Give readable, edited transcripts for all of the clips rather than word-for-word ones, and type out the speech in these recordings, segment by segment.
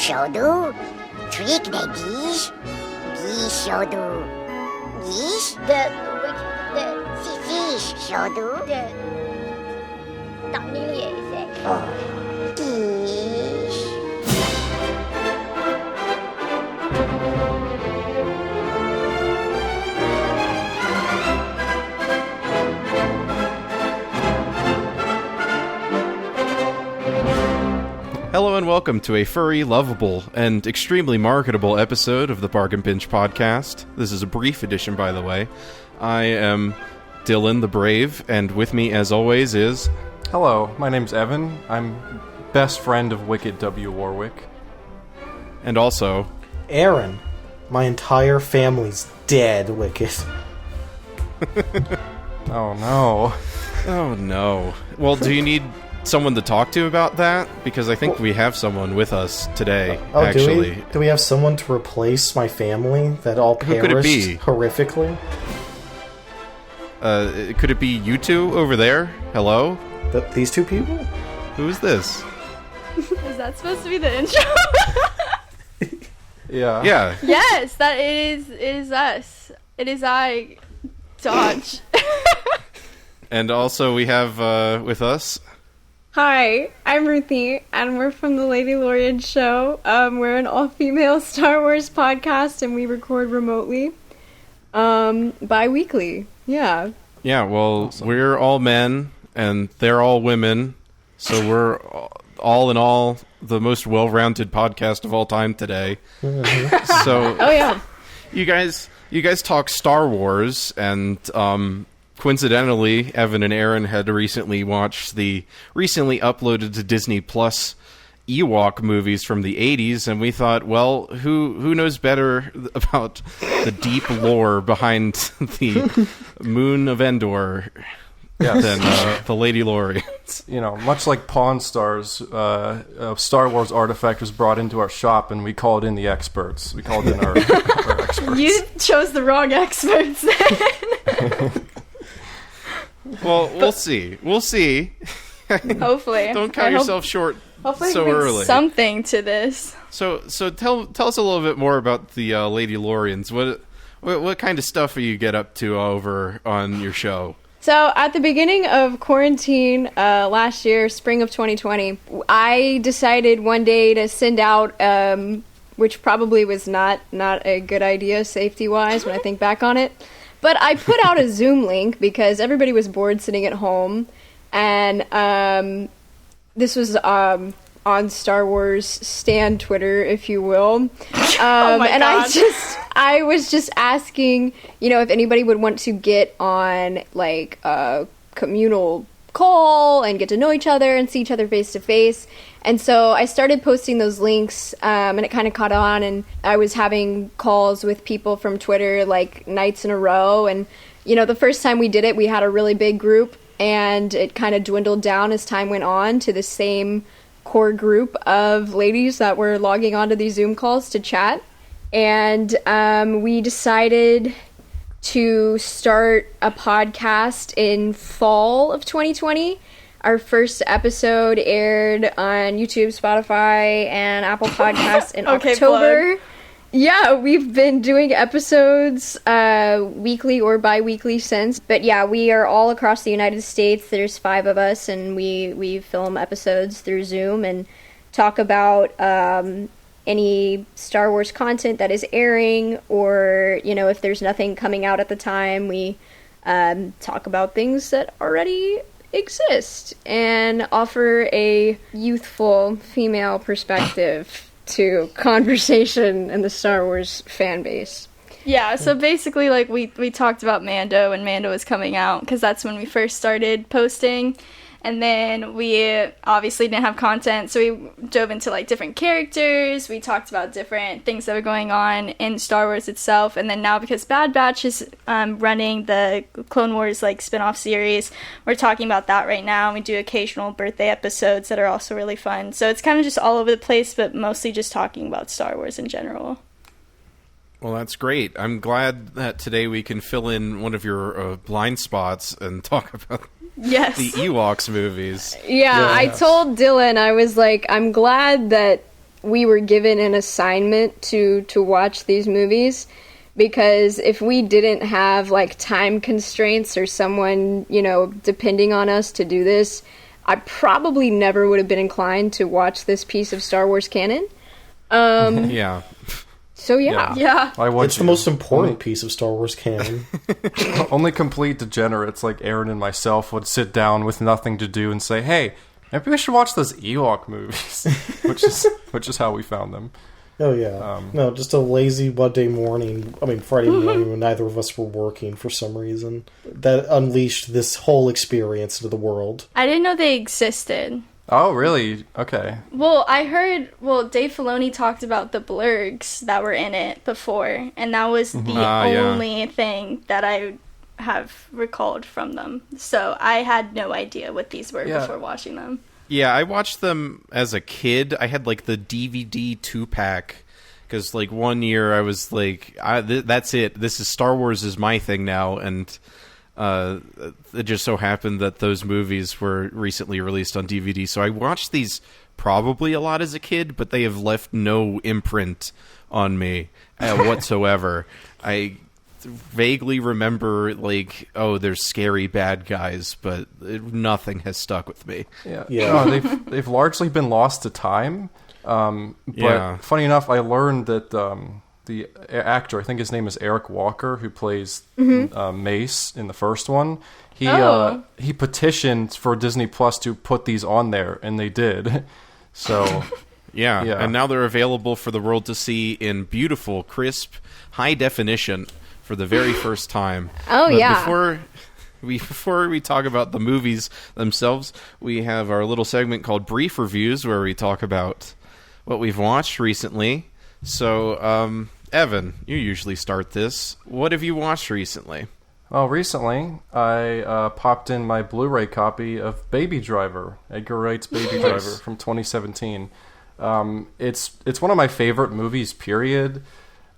shodu. Trick de geesh. Geesh shodu. Geesh? The fish shodu. The not nearly exact. Oh. Geesh. Hello and welcome to a furry, lovable, and extremely marketable episode of the Bargain Binge podcast. This is a brief edition, by the way. I am Dylan the Brave, and with me, as always, is... Hello, my name's Evan. I'm best friend of Wickett W. Warwick. And also... Aaron. My entire family's dead, Wickett. Oh no. Oh no. Well, do you need someone to talk to about that? Because I think we have someone with us today, actually. Do we have someone to replace my family that all perished Who could it be? Horrifically? Could it be you two over there? Hello? These two people? Who is this? Is that supposed to be the intro? Yeah. Yeah. Yes, that it is us. It is I, Dodge. And also we have with us... Hi, I'm Ruthie, and we're from the Ladylorians show. We're an all-female Star Wars podcast, and we record remotely, bi-weekly. Yeah. Yeah, well, Awesome. We're all men, and they're all women, so we're all in all the most well-rounded podcast of all time today. So, Oh yeah. you guys talk Star Wars, and coincidentally, Evan and Aaron had recently watched the recently uploaded to Disney Plus Ewok movies from the 80s, and we thought, well, who knows better about the deep lore behind the moon of Endor Yes. than the Ladylorians. You know, much like Pawn Stars, a Star Wars artifact was brought into our shop, and we called in the experts. We called in our experts. You chose the wrong experts then. Well, we'll see. We'll see. Hopefully. Don't cut yourself short Hopefully so we bring early. something to this. So tell us a little bit more about the Ladylorians. What kind of stuff do you get up to over on your show? So at the beginning of quarantine last year, spring of 2020, I decided one day to send out, which probably was not a good idea safety-wise when I think back on it, but I put out a Zoom link because everybody was bored sitting at home, and this was on Star Wars Stan Twitter, if you will. Oh my and God. I was just asking, if anybody would want to get on like a communal call and get to know each other and see each other face to face. And so I started posting those links, and it kind of caught on, and I was having calls with people from Twitter like nights in a row. And, the first time we did it, we had a really big group, and it kind of dwindled down as time went on to the same core group of ladies that were logging onto these Zoom calls to chat. And we decided to start a podcast in fall of 2020. Our first episode aired on YouTube, Spotify, and Apple Podcasts in Okay, October. plug. Yeah, we've been doing episodes weekly or bi-weekly since. But yeah, we are all across the United States. There's 5 of us, and we film episodes through Zoom and talk about any Star Wars content that is airing, or, if there's nothing coming out at the time, we talk about things that already exist and offer a youthful female perspective to conversation in the Star Wars fan base. Yeah, so basically, like, we talked about Mando, and Mando was coming out, because that's when we first started posting. And then we obviously didn't have content, so we dove into, like, different characters. We talked about different things that were going on in Star Wars itself. And then now, because Bad Batch is running the Clone Wars, like, spin-off series, we're talking about that right now. And we do occasional birthday episodes that are also really fun. So it's kind of just all over the place, but mostly just talking about Star Wars in general. Well, that's great. I'm glad that today we can fill in one of your blind spots and talk about Yes. the Ewoks movies. Yeah, I told Dylan, I was like, I'm glad that we were given an assignment to watch these movies, because if we didn't have like time constraints or someone, you know, depending on us to do this, I probably never would have been inclined to watch this piece of Star Wars canon. Yeah. So yeah. It's the most important piece of Star Wars canon. Only complete degenerates like Aaron and myself would sit down with nothing to do and say, "Hey, maybe we should watch those Ewok movies," which is how we found them. Oh yeah, no, just a lazy Friday morning when neither of us were working for some reason. That unleashed this whole experience into the world. I didn't know they existed. Oh, really? Okay. Well, I heard, Dave Filoni talked about the blurgs that were in it before, and that was the only thing that I have recalled from them. So I had no idea what these were before watching them. Yeah, I watched them as a kid. I had, like, the DVD 2-pack, because, like, one year I was like, that's it. This is Star Wars is my thing now, and it just so happened that those movies were recently released on DVD. So I watched these probably a lot as a kid, but they have left no imprint on me whatsoever. I vaguely remember, like, oh, there's scary bad guys, but nothing has stuck with me. Yeah. No, they've largely been lost to time. But funny enough, I learned that the actor, I think his name is Eric Walker, who plays Mace in the first one. He petitioned for Disney Plus to put these on there, and they did. So yeah, and now they're available for the world to see in beautiful, crisp, high definition for the very first time. Oh, but yeah. Before we talk about the movies themselves, we have our little segment called Brief Reviews, where we talk about what we've watched recently. So, Evan, you usually start this. What have you watched recently? Well, recently, I popped in my Blu-ray copy of Baby Driver, Edgar Wright's Baby Driver from 2017. It's one of my favorite movies, period.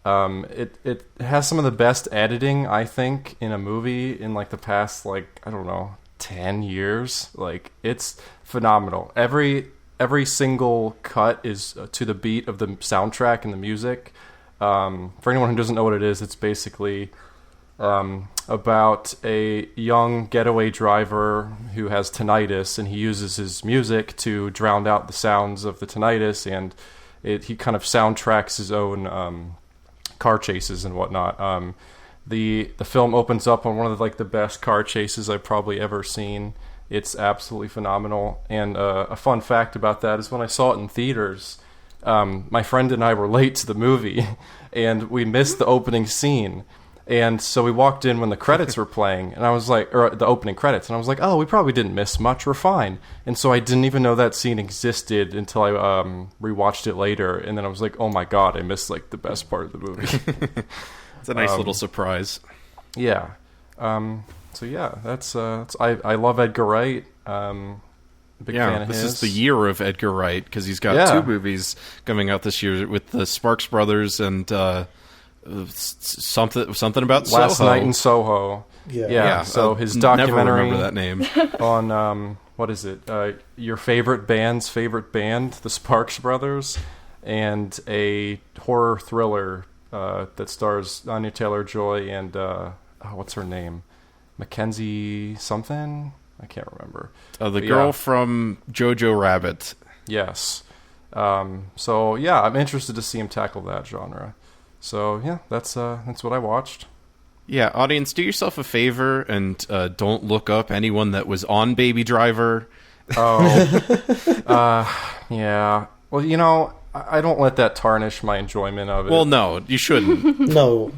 It has some of the best editing, I think, in a movie in, like, the past, like, I don't know, 10 years. Like, it's phenomenal. Every single cut is to the beat of the soundtrack and the music. For anyone who doesn't know what it is, it's basically about a young getaway driver who has tinnitus, and he uses his music to drown out the sounds of the tinnitus, and he kind of soundtracks his own car chases and whatnot. The film opens up on one of the best car chases I've probably ever seen. It's absolutely phenomenal. And a fun fact about that is when I saw it in theaters, my friend and I were late to the movie, and we missed the opening scene. And so we walked in when the credits were playing, and I was like, or the opening credits, and I was like, oh, we probably didn't miss much, we're fine. And so I didn't even know that scene existed until I rewatched it later, and then I was like, oh my god, I missed like the best part of the movie. It's a nice little surprise. Yeah. So yeah, that's I love Edgar Wright. Big fan of this his. is the year of Edgar Wright, because he's got two movies coming out this year with the Sparks Brothers and something about Last Soho. Night in Soho. Yeah. So his documentary. Never remember that name. On what is it? Your favorite band's favorite band, the Sparks Brothers, and a horror thriller that stars Anya Taylor-Joy and what's her name? Mackenzie something? I can't remember. The girl from Jojo Rabbit. Yes. So yeah, I'm interested to see him tackle that genre. So yeah, that's what I watched. Yeah, audience, do yourself a favor and don't look up anyone that was on Baby Driver. Oh, yeah. Well, I don't let that tarnish my enjoyment of it. Well, no, you shouldn't. No.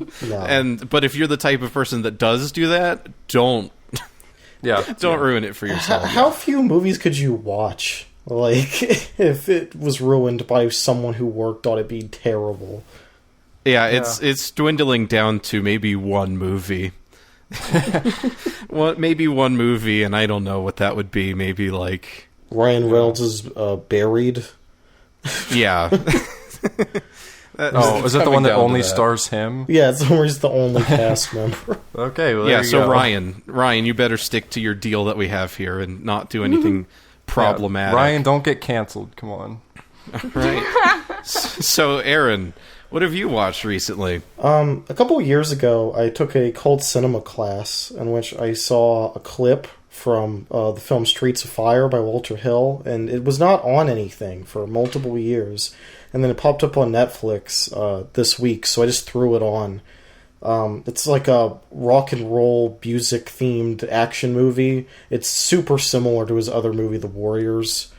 But if you're the type of person that does do that, don't ruin it for yourself. How few movies could you watch? Like, if it was ruined by someone who worked on it being terrible. Yeah, it's dwindling down to maybe one movie. Maybe one movie, and I don't know what that would be. Maybe like Ryan Reynolds is Buried. Yeah. Is that the one that only stars him? Yeah, it's always the only cast member. Okay, well, there you so go. Ryan, you better stick to your deal that we have here and not do anything problematic. Ryan, don't get canceled. Come on. Right. So, Aaron, what have you watched recently? A couple of years ago, I took a cult cinema class in which I saw a clip from the film Streets of Fire by Walter Hill, and it was not on anything for multiple years. And then it popped up on Netflix this week, so I just threw it on. It's like a rock and roll music themed action movie. It's super similar to his other movie, The Warriors.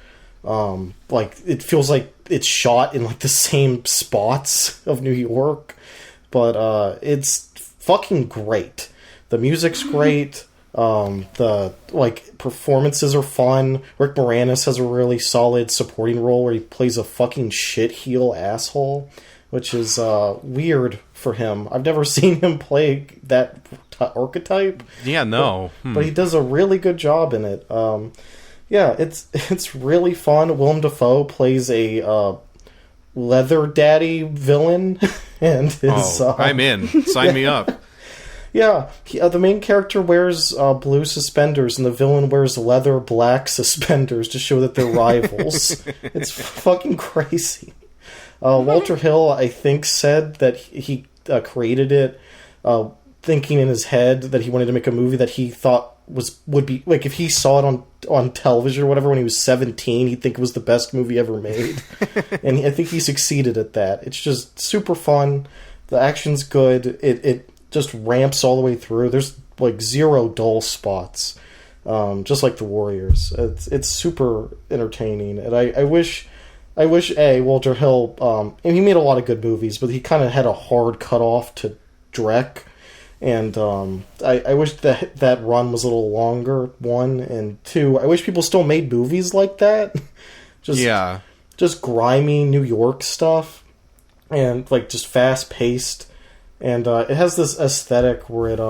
Like it feels like it's shot in like the same spots of New York, but it's fucking great. The music's great. The like performances are fun. Rick Moranis has a really solid supporting role where he plays a fucking shitheel asshole, which is weird for him. I've never seen him play that archetype. Yeah, no. But he does a really good job in it. Yeah, it's really fun. Willem Dafoe plays a leather daddy villain, and his. I'm in. Sign me up. Yeah, the main character wears blue suspenders, and the villain wears leather black suspenders to show that they're rivals. It's fucking crazy. Walter Hill, I think, said that he created it thinking in his head that he wanted to make a movie that he thought would be like if he saw it on television or whatever when he was 17, he'd think it was the best movie ever made. And I think he succeeded at that. It's just super fun. The action's good. It just ramps all the way through. There's like zero dull spots, just like The Warriors. It's super entertaining, and I wish Walter Hill. And he made a lot of good movies, but he kind of had a hard cutoff to Drek. And I wish that run was a little longer, one. And two, I wish people still made movies like that. Just grimy New York stuff. And like just fast-paced. And it has this aesthetic where it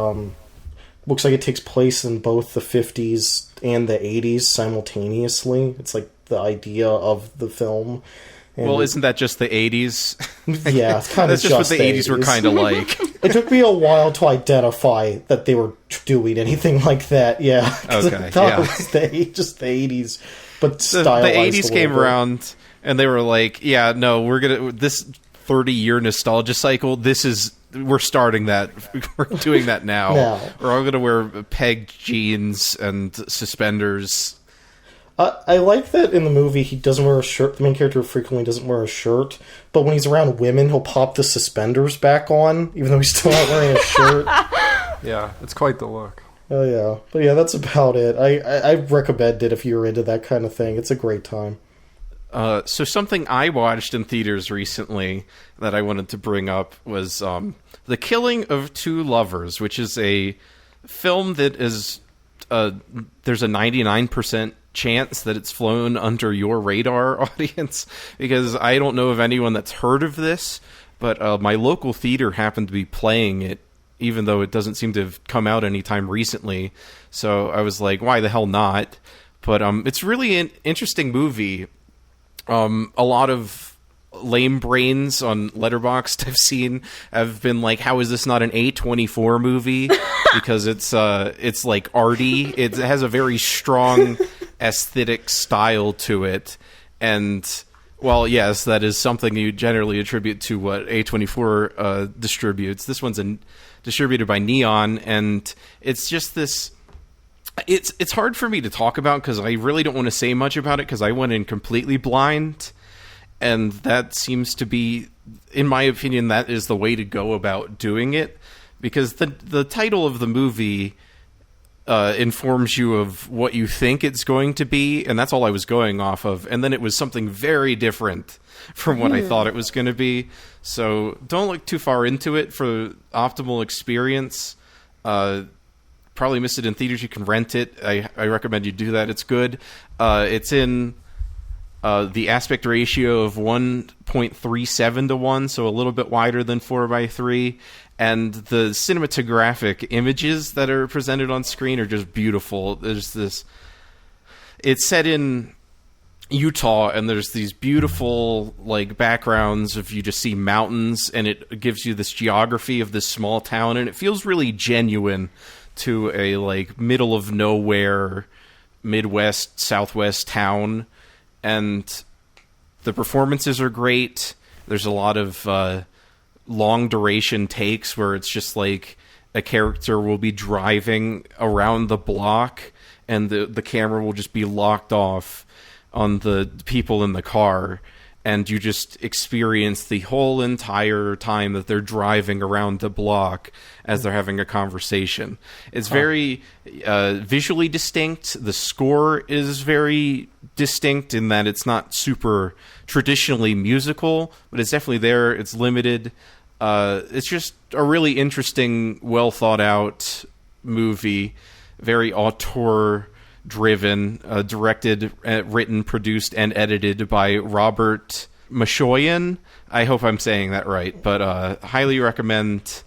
looks like it takes place in both the 50s and the 80s simultaneously. It's like the idea of the film. And well, isn't that just the 80s? Yeah, it's kind of just what the 80s were kind of like. It took me a while to identify that they were doing anything like that. Yeah. Okay. I thought it was just the 80s, but stylized. The 80s came around, and they were like, "Yeah, no, we're gonna this 30-year nostalgia cycle. We're starting that. We're doing that now. We're all gonna wear pegged jeans and suspenders." I like that in the movie he doesn't wear a shirt. The main character frequently doesn't wear a shirt, but when he's around women, he'll pop the suspenders back on, even though he's still not wearing a shirt. Yeah, it's quite the look. Oh yeah, but yeah, that's about it. I recommend it if you're into that kind of thing. It's a great time. So something I watched in theaters recently that I wanted to bring up was The Killing of Two Lovers, which is a film that is there's a 99% chance that it's flown under your radar, audience, because I don't know of anyone that's heard of this, but my local theater happened to be playing it, even though it doesn't seem to have come out anytime recently. So I was like, why the hell not? But it's really an interesting movie. A lot of lame brains on Letterboxd I've seen have been like, how is this not an A24 movie? Because it's like arty. It has a very strong aesthetic style to it. And well, yes, that is something you generally attribute to what A24 distributes. This one's distributed by Neon, and it's just this... It's hard for me to talk about because I really don't want to say much about it because I went in completely blind, and that seems to be, in my opinion, that is the way to go about doing it, because the title of the movie informs you of what you think it's going to be, and that's all I was going off of, and then it was something very different from what I thought it was going to be. So don't look too far into it for optimal experience. Probably miss it in theaters. You can rent it. I recommend you do that. It's good. It's in the aspect ratio of 1.37 to 1, so a little bit wider than 4:3. And the cinematographic images that are presented on screen are just beautiful. There's this... It's set in Utah, and there's these beautiful like backgrounds of you just see mountains, and it gives you this geography of this small town, and it feels really genuine to a like middle of nowhere Midwest Southwest town. And the performances are great. There's a lot of long duration takes where it's just like a character will be driving around the block and the camera will just be locked off on the people in the car, and you just experience the whole entire time that they're driving around the block as they're having a conversation. It's very visually distinct. The score is very distinct in that it's not super traditionally musical, but it's definitely there. It's limited. It's just a really interesting, well thought out movie, very auteur-driven, directed, written, produced, and edited by Robert Mashoyan. I hope I'm saying that right, but highly recommend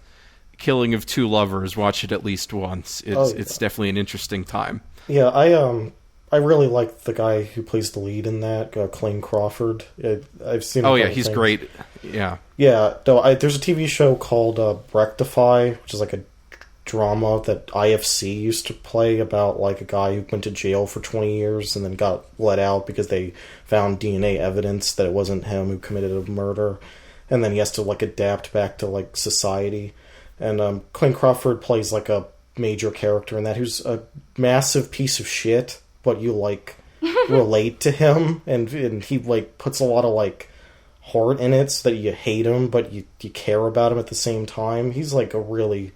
Killing of Two Lovers. Watch it at least once. It's definitely an interesting time. Yeah, I really like the guy who plays the lead in that, Clayne Crawford. I've seen. Oh yeah, he's great. Yeah. Yeah, no, there's a TV show called Rectify, which is like a drama that IFC used to play about like a guy who went to jail for 20 years and then got let out because they found DNA evidence that it wasn't him who committed a murder, and then he has to like adapt back to like society. And Clayne Crawford plays like a major character in that, who's a massive piece of shit, but you like relate to him, and he like puts a lot of like heart in it so that you hate him but you care about him at the same time. He's like a really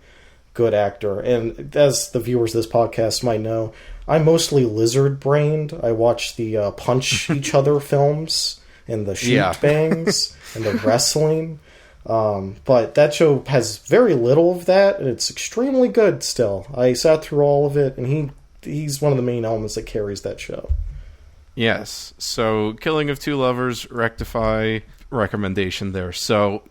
good actor, and as the viewers of this podcast might know, I'm mostly lizard brained. I watch the punch each other films and the shoot bangs and the wrestling, but that show has very little of that, and it's extremely good still. I sat through all of it, and he's one of the main elements that carries that show. Yes. So, Killing of Two Lovers, Rectify, recommendation there. So,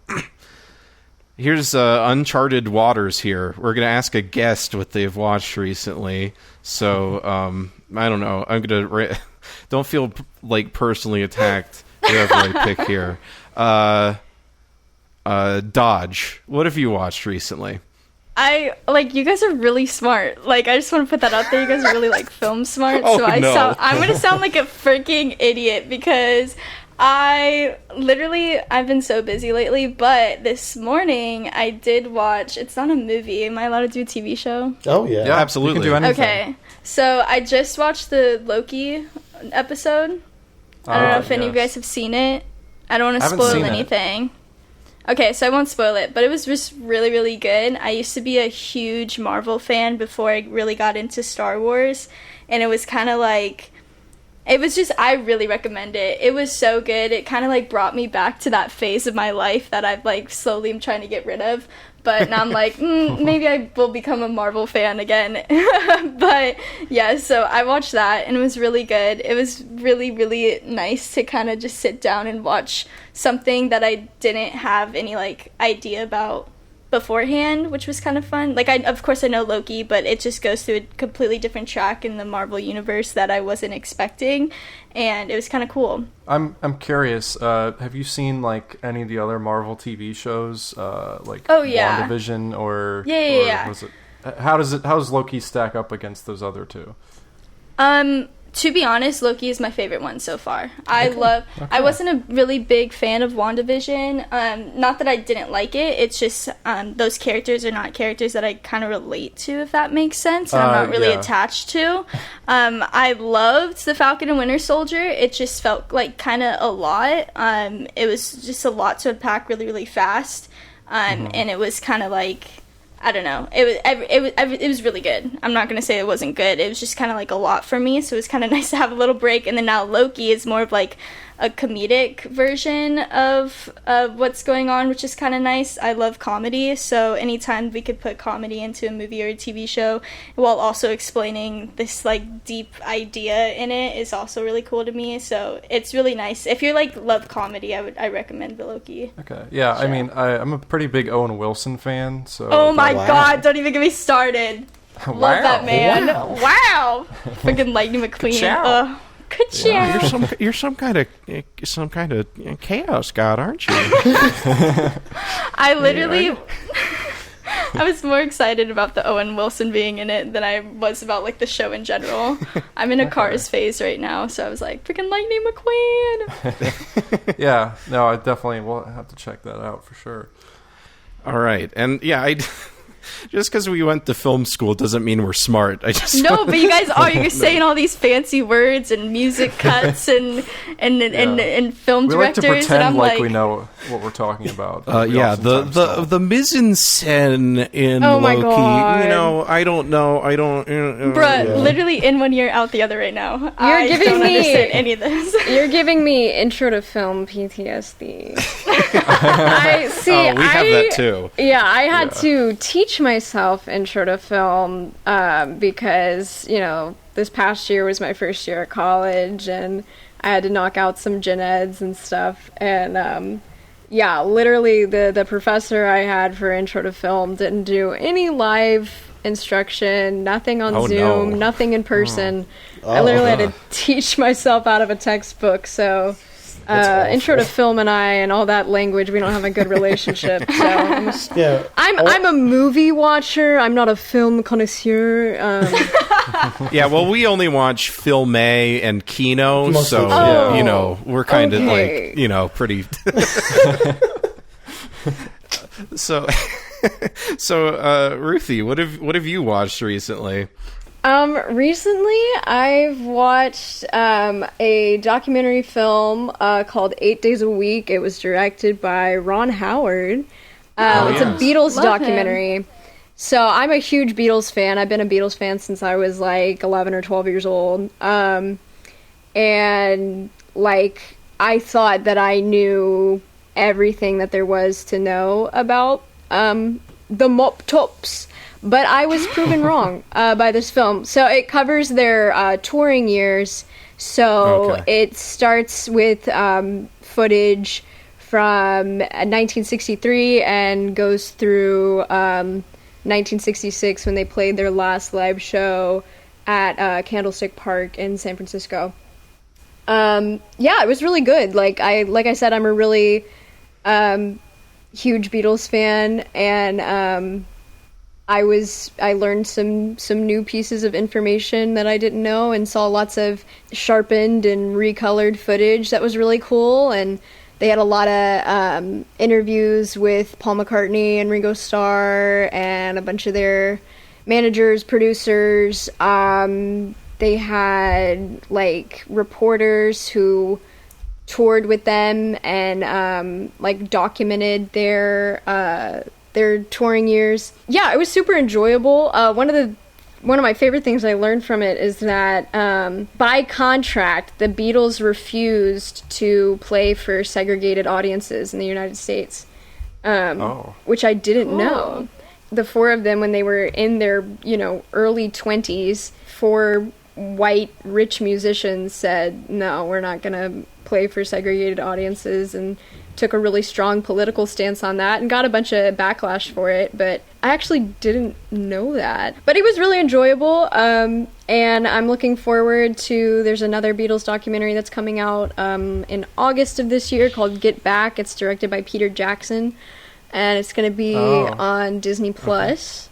here's uncharted waters here. We're going to ask a guest what they've watched recently. So, I don't know. I'm going to... don't feel, like, personally attacked whoever I pick here. Dodge, what have you watched recently? You guys are really smart. Like, I just want to put that out there. You guys are really, like, film smart. Oh, so I'm going to sound like a freaking idiot because I've been so busy lately, but this morning I did watch, it's not a movie. Am I allowed to do a TV show? Oh, yeah. Yeah, absolutely. You can do anything. Okay. So I just watched the Loki episode. I don't know if any of you guys have seen it. I don't want to spoil anything. Okay, so I won't spoil it, but it was just really, really good. I used to be a huge Marvel fan before I really got into Star Wars, and it was kind of like, I really recommend it. It was so good. It kind of like brought me back to that phase of my life that I've like slowly am trying to get rid of. But now I'm like, maybe I will become a Marvel fan again. But yeah, so I watched that and it was really good. It was really, really nice to kind of just sit down and watch something that I didn't have any like idea about beforehand, which was kind of fun. Like, of course I know Loki, but it just goes through a completely different track in the Marvel universe that I wasn't expecting, and it was kind of cool. I'm curious, have you seen like any of the other Marvel TV shows, like WandaVision or yeah. Was it, how does Loki stack up against those other two? To be honest, Loki is my favorite one so far. I wasn't a really big fan of WandaVision. Not that I didn't like it. It's just those characters are not characters that I kind of relate to, if that makes sense. And I'm not really attached to. I loved the Falcon and Winter Soldier. It just felt like kind of a lot. It was just a lot to unpack really, really fast. And it was kind of like, I don't know. It was really good. I'm not going to say it wasn't good. It was just kind of like a lot for me, so it was kind of nice to have a little break. And then now Loki is more of like a comedic version of what's going on, which is kind of nice. I love comedy, so anytime we could put comedy into a movie or a TV show while also explaining this like deep idea in it is also really cool to me. So it's really nice. If you like love comedy, I recommend the Loki. Okay, yeah. Show. I mean, I'm a pretty big Owen Wilson fan. So oh my god! Don't even get me started. Wow. Love that man. Wow. Freaking Lightning McQueen. Yeah, you're some kind of chaos god, aren't you? I literally I was more excited about the Owen Wilson being in it than I was about like the show in general. I'm in a Cars phase right now, so I was like, freaking Lightning McQueen. Yeah, no, I definitely will have to check that out for sure. All right, and yeah, just because we went to film school doesn't mean we're smart. No, but you guys are. You're saying all these fancy words and music cuts and film We directors. like to pretend and I'm like we know what we're talking about. Yeah, the mise en scène in Oh my Loki. God. You know, I don't know. Bruh, literally in one ear, out the other right now. I giving don't me- understand any of this. You're giving me intro to film PTSD. I see. Oh, we have that too. Yeah, I had to teach myself intro to film because, this past year was my first year at college and I had to knock out some gen eds and stuff. And literally the professor I had for intro to film didn't do any live instruction, nothing on Zoom, no. nothing in person. I literally had to teach myself out of a textbook. So intro to film and I and all that language, we don't have a good relationship. So I'm a movie watcher. I'm not a film connoisseur. Yeah, well, we only watch Film A and Kino, Mostly, so yeah. we're kind of Okay. like pretty. So, Ruthie, what have you watched recently? Recently I've watched a documentary film called 8 Days a Week. It was directed by Ron Howard. It's a Beatles Love documentary. So I'm a huge Beatles fan. I've been a Beatles fan since I was like 11 or 12 years old. And like I thought that I knew everything that there was to know about the Mop Tops. But I was proven wrong by this film. So it covers their touring years. So it starts with footage from 1963 and goes through 1966 when they played their last live show at Candlestick Park in San Francisco. It was really good. Like I said, I'm a really huge Beatles fan, and I learned some new pieces of information that I didn't know and saw lots of sharpened and recolored footage that was really cool. And they had a lot of interviews with Paul McCartney and Ringo Starr and a bunch of their managers, producers. They had like reporters who toured with them and documented their touring years. Yeah, it was super enjoyable. One of my favorite things I learned from it is that by contract, the Beatles refused to play for segregated audiences in the United States, which I didn't know. The four of them, when they were in their early 20s, four white rich musicians said, no, we're not going to play for segregated audiences, and took a really strong political stance on that and got a bunch of backlash for it. But I actually didn't know that. But it was really enjoyable, and I'm looking forward to, there's another Beatles documentary that's coming out in August of this year called Get Back. It's directed by Peter Jackson, and it's going to be on Disney Plus.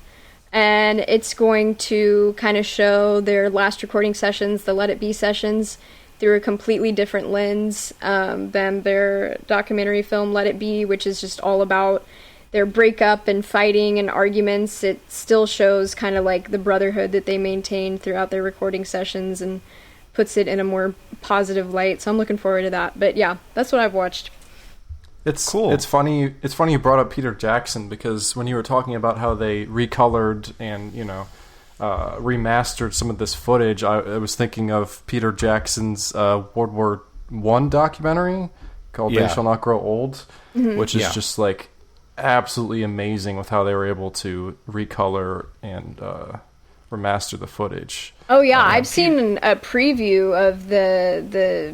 And it's going to kind of show their last recording sessions, the Let It Be sessions, through a completely different lens than their documentary film Let It Be, which is just all about their breakup and fighting and arguments. It still shows kind of like the brotherhood that they maintained throughout their recording sessions and puts it in a more positive light. So I'm looking forward to that. But yeah, that's what I've watched. It's cool. It's funny you brought up Peter Jackson, because when you were talking about how they recolored and remastered some of this footage, I was thinking of Peter Jackson's World War I documentary called They Shall Not Grow Old, which is just like absolutely amazing with how they were able to recolor and remaster the footage. Oh yeah, I've seen a preview of the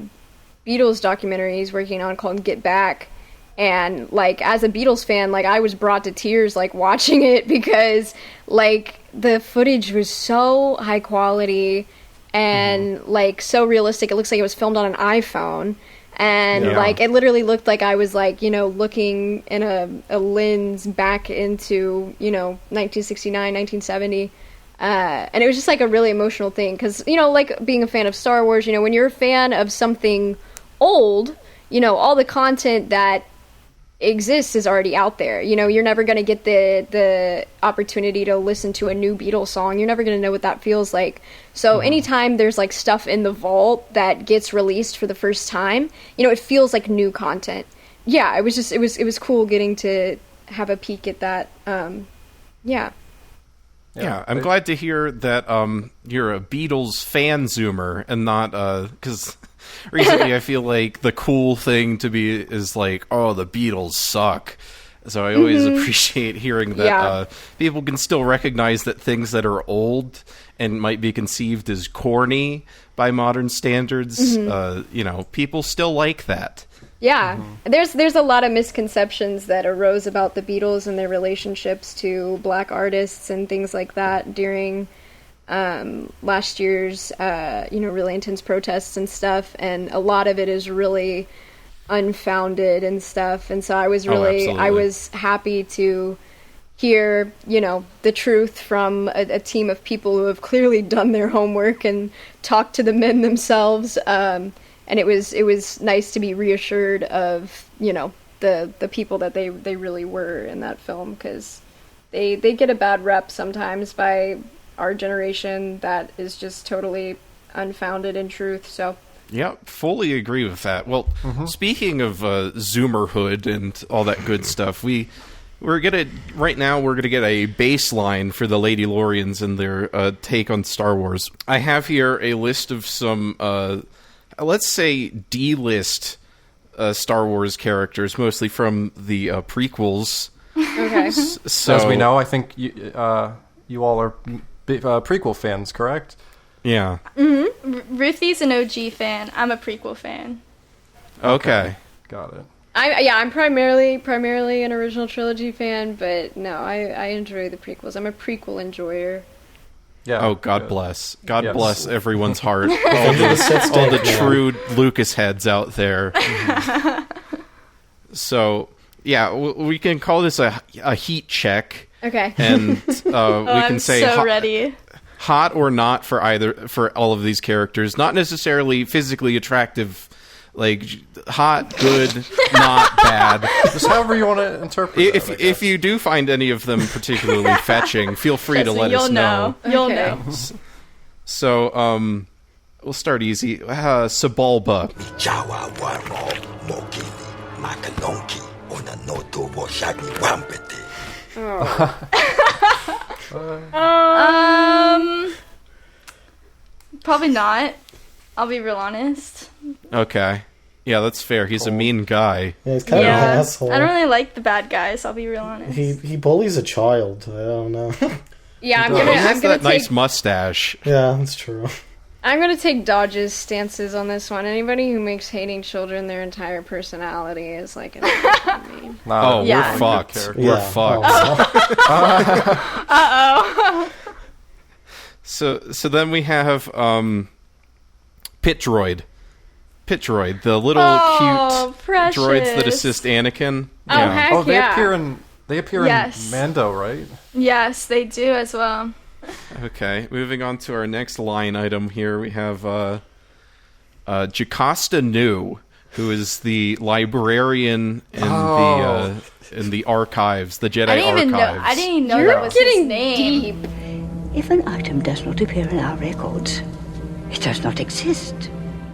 Beatles documentary he's working on called Get Back. And like as a Beatles fan, like I was brought to tears like watching it, because like the footage was so high quality and like so realistic. It looks like it was filmed on an iPhone. And Yeah. like it literally looked like I was like, looking in a lens back into 1969, 1970. And it was just like a really emotional thing because like being a fan of Star Wars, when you're a fan of something old, all the content that exists is already out there. You're never going to get the opportunity to listen to a new Beatles song. You're never going to know what that feels like. So anytime there's like stuff in the vault that gets released for the first time, it feels like new content. Yeah, it was cool getting to have a peek at that. Yeah. Yeah, I'm glad to hear that you're a Beatles fan zoomer and not because recently I feel like the cool thing to be is like, oh, the Beatles suck. So I always appreciate hearing that people can still recognize that things that are old and might be conceived as corny by modern standards, people still like that. Yeah, there's a lot of misconceptions that arose about the Beatles and their relationships to black artists and things like that during last year's really intense protests and stuff, and a lot of it is really unfounded and stuff. And so I was I was happy to hear the truth from a team of people who have clearly done their homework and talked to the men themselves. And it was nice to be reassured of, the people that they really were in that film, because they get a bad rep sometimes by our generation that is just totally unfounded in truth. So yeah, fully agree with that. Well, speaking of Zoomerhood and all that good stuff, we're gonna get a baseline for the Ladylorians and their take on Star Wars. I have here a list of some let's say D-list Star Wars characters, mostly from the prequels. okay. So, as we know, I think you all are prequel fans, correct? Yeah. Ruthie's an OG fan. I'm a prequel fan. Okay. Got it. I'm primarily an original trilogy fan, but no, I enjoy the prequels. I'm a prequel enjoyer. Yeah. Oh, God bless. God bless everyone's heart. All the true Lucas heads out there. So, yeah, we can call this a heat check. Okay. And we can say so ready. Hot or not for all of these characters. Not necessarily physically attractive, like hot, good, not bad. Just however you want to interpret it. If you do find any of them particularly fetching, feel free to let us know. You'll Okay. know. So, we'll start easy. Sebulba. Jawa waro moki makalonki ona noto wo shagni wampete. Probably not. I'll be real honest. Okay. Yeah, that's fair. He's a mean guy. Yeah, he's kind of an asshole. I don't really like the bad guys. I'll be real honest. He bullies a child. I don't know. Yeah, I'm He gonna has take that nice mustache. Yeah, that's true. I'm gonna take Dodge's stances on this one. Anybody who makes hating children their entire personality is like an me. Oh, Yeah. we're fucked. Character. We're Yeah. fucked. Uh-oh. So then we have Pit Droid, the little cute precious. droids that assist Anakin. Oh, heck Oh, they yeah. appear Yes. in Mando, right? Yes, they do as well. Okay, moving on to our next line item here, we have Jocasta Nu, who is the librarian in the archives, the Jedi I didn't even archives. know You're that was getting his name. deep. If an item does not appear in our records, it does not exist.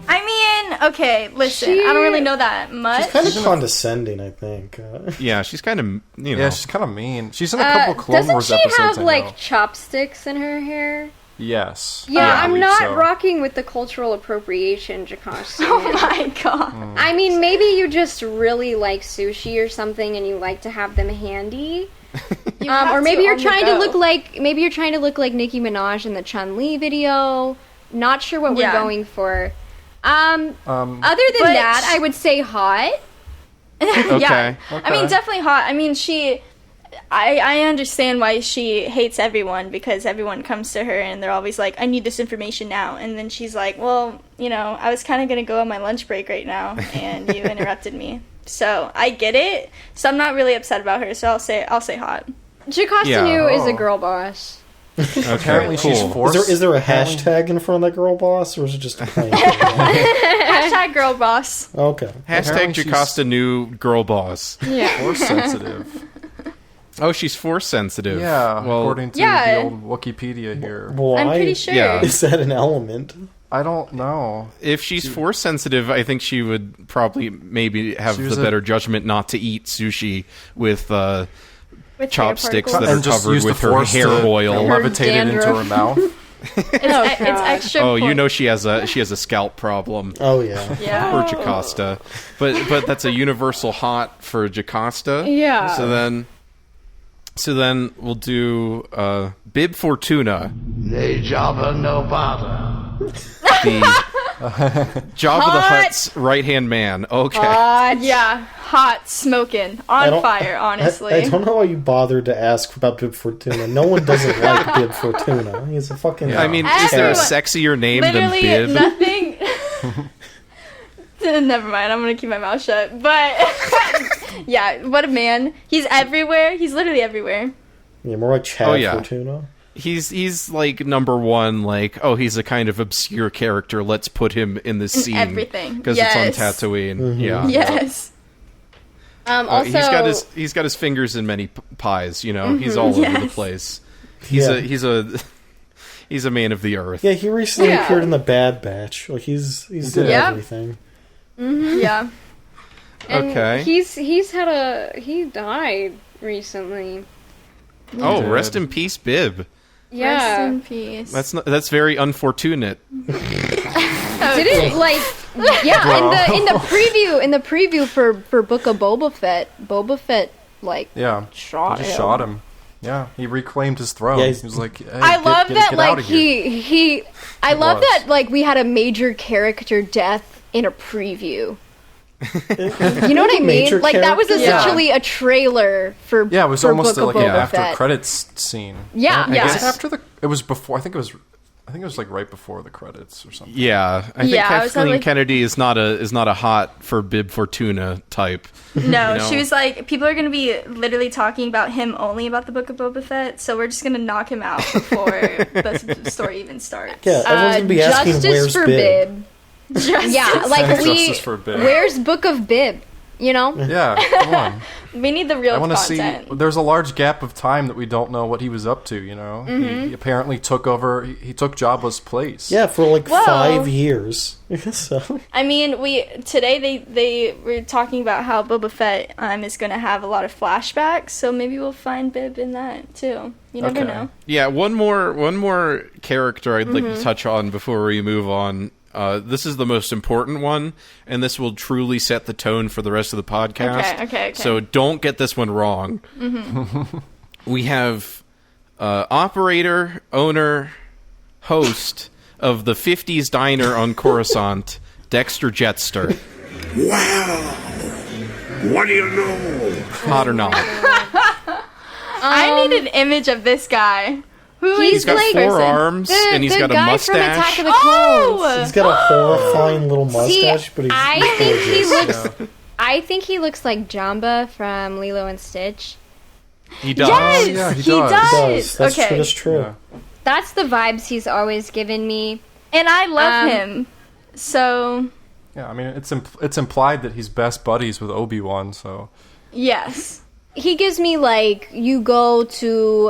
I mean, okay, listen, I don't really know that much. She's kind of condescending, I think. Yeah, she's kind of, Yeah, she's kind of mean. She's in a couple Clone doesn't Wars she episodes. have I like know. chopsticks in her hair? Yes. Yeah, I I'm believe not so. rocking with the cultural appropriation, Jocasta. Oh my god. I mean, maybe you just really like sushi or something, and you like to have them handy. Or maybe you're trying to look like Nicki Minaj in the Chun-Li video. Not sure what we're Yeah. going for. Other than that, I would say hot. Okay. Yeah. I mean, definitely hot. I mean, she I understand why she hates everyone, because everyone comes to her and they're always like, I need this information now. And then she's like, well, I was kind of going to go on my lunch break right now and you interrupted me. So I get it. So I'm not really upset about her. So I'll say hot. Jocasta Nu is a girl boss. Apparently she's cool. forced. Is there a hashtag in front of that girl boss, or is it just a plain? Hashtag girl boss. Okay. Hashtag Jocasta Nu girl boss. Yeah. Force sensitive. Oh, she's force sensitive. Yeah, Well, according to Yeah. the old Wikipedia here. Why I'm pretty sure. Yeah. is that an element? I don't know. if she's force sensitive, I think she would probably maybe have She was the better judgment not to eat sushi with With chopsticks hair that And are just covered use with the her force hair to oil. levitate it into her dandruff. mouth. It's God. extra. Oh, you point. know she has a scalp problem. Oh yeah. Yeah. For Jocasta, but that's a universal hot for Jocasta. Yeah. So then we'll do Bib Fortuna, Le Java no bother. the Jabba the Hutt's right hand man. Okay, Yeah, hot, smoking, I on don't- fire. Honestly, I don't know why you bothered to ask about Bib Fortuna. No one doesn't like Bib Fortuna. He's a fucking. I mean, is there a Everyone- sexier name than literally Bib? nothing. Never mind. I'm gonna keep my mouth shut. But yeah, what a man. He's everywhere. He's literally everywhere. Yeah, more like Chad Oh, yeah. Fortuna. He's like number one. Like, oh, he's a kind of obscure character. Let's put him in this scene everything. because Yes. it's on Tatooine. Yeah. Yes. Also, he's got his fingers in many pies. He's all over the Yes. place. Yeah. He's a man of the earth. Yeah, he recently Yeah. appeared in the Bad Batch. Like he's did Yeah. everything. Yeah. and Okay. he died recently. Oh, did. rest in peace, Bib. Yeah. Rest in peace. That's very unfortunate. Didn't in the preview for Book of Boba Fett like Yeah. shot He him. just shot him. Yeah, he reclaimed his throne. Yeah, he he's- was like, hey, I love that get like out of here. he I love was. that like we had a major character death in a preview. You know what I mean? Major Like that was character? essentially a trailer for Yeah, it was for almost Book of like an Boba after Fett. credits scene. Yeah, I yeah. guess after it was before. I think it was like right before the credits or something. Yeah, I think Yeah, I was Kathleen like- Kennedy is not a hot for Bib Fortuna type. No, You know? she was like, people are going to be literally talking about him only about the Book of Boba Fett, so we're just going to knock him out before the story even starts. Yeah, everyone's gonna be asking Justice where's for Bib. Bib. Just, Yeah, like Justice for Bib. where's Book of Bib? You know? Yeah, come on. we need the real I want to see. content. There's a large gap of time that we don't know what he was up to. He apparently took over. He took Jabba's place. Yeah, for like Well- 5 years. So I mean, today they were talking about how Boba Fett is going to have a lot of flashbacks, so maybe we'll find Bib in that too. You never Okay. know. Yeah, one more character I'd like to touch on before we move on. This is the most important one, and this will truly set the tone for the rest of the podcast. Okay. So don't get this one wrong. We have operator, owner, host of the 50s diner on Coruscant, Dexter Jetster. Wow! What do you know? Hot or not? I need an image of this guy. Who He's is He's got this four person? arms, and he's the got a guy from Attack mustache. of the Clones. Oh! he's got a horrifying little See, mustache, but he's I think he gorgeous. looks. I think he looks like Jamba from Lilo and Stitch. He does. Yes, yeah, he he does. does. He does. That's okay, true. That's true. Yeah. That's the vibes he's always given me. and I love Um, him. So Yeah, I mean, it's implied that he's best buddies with Obi-Wan. So yes, He gives me like you go to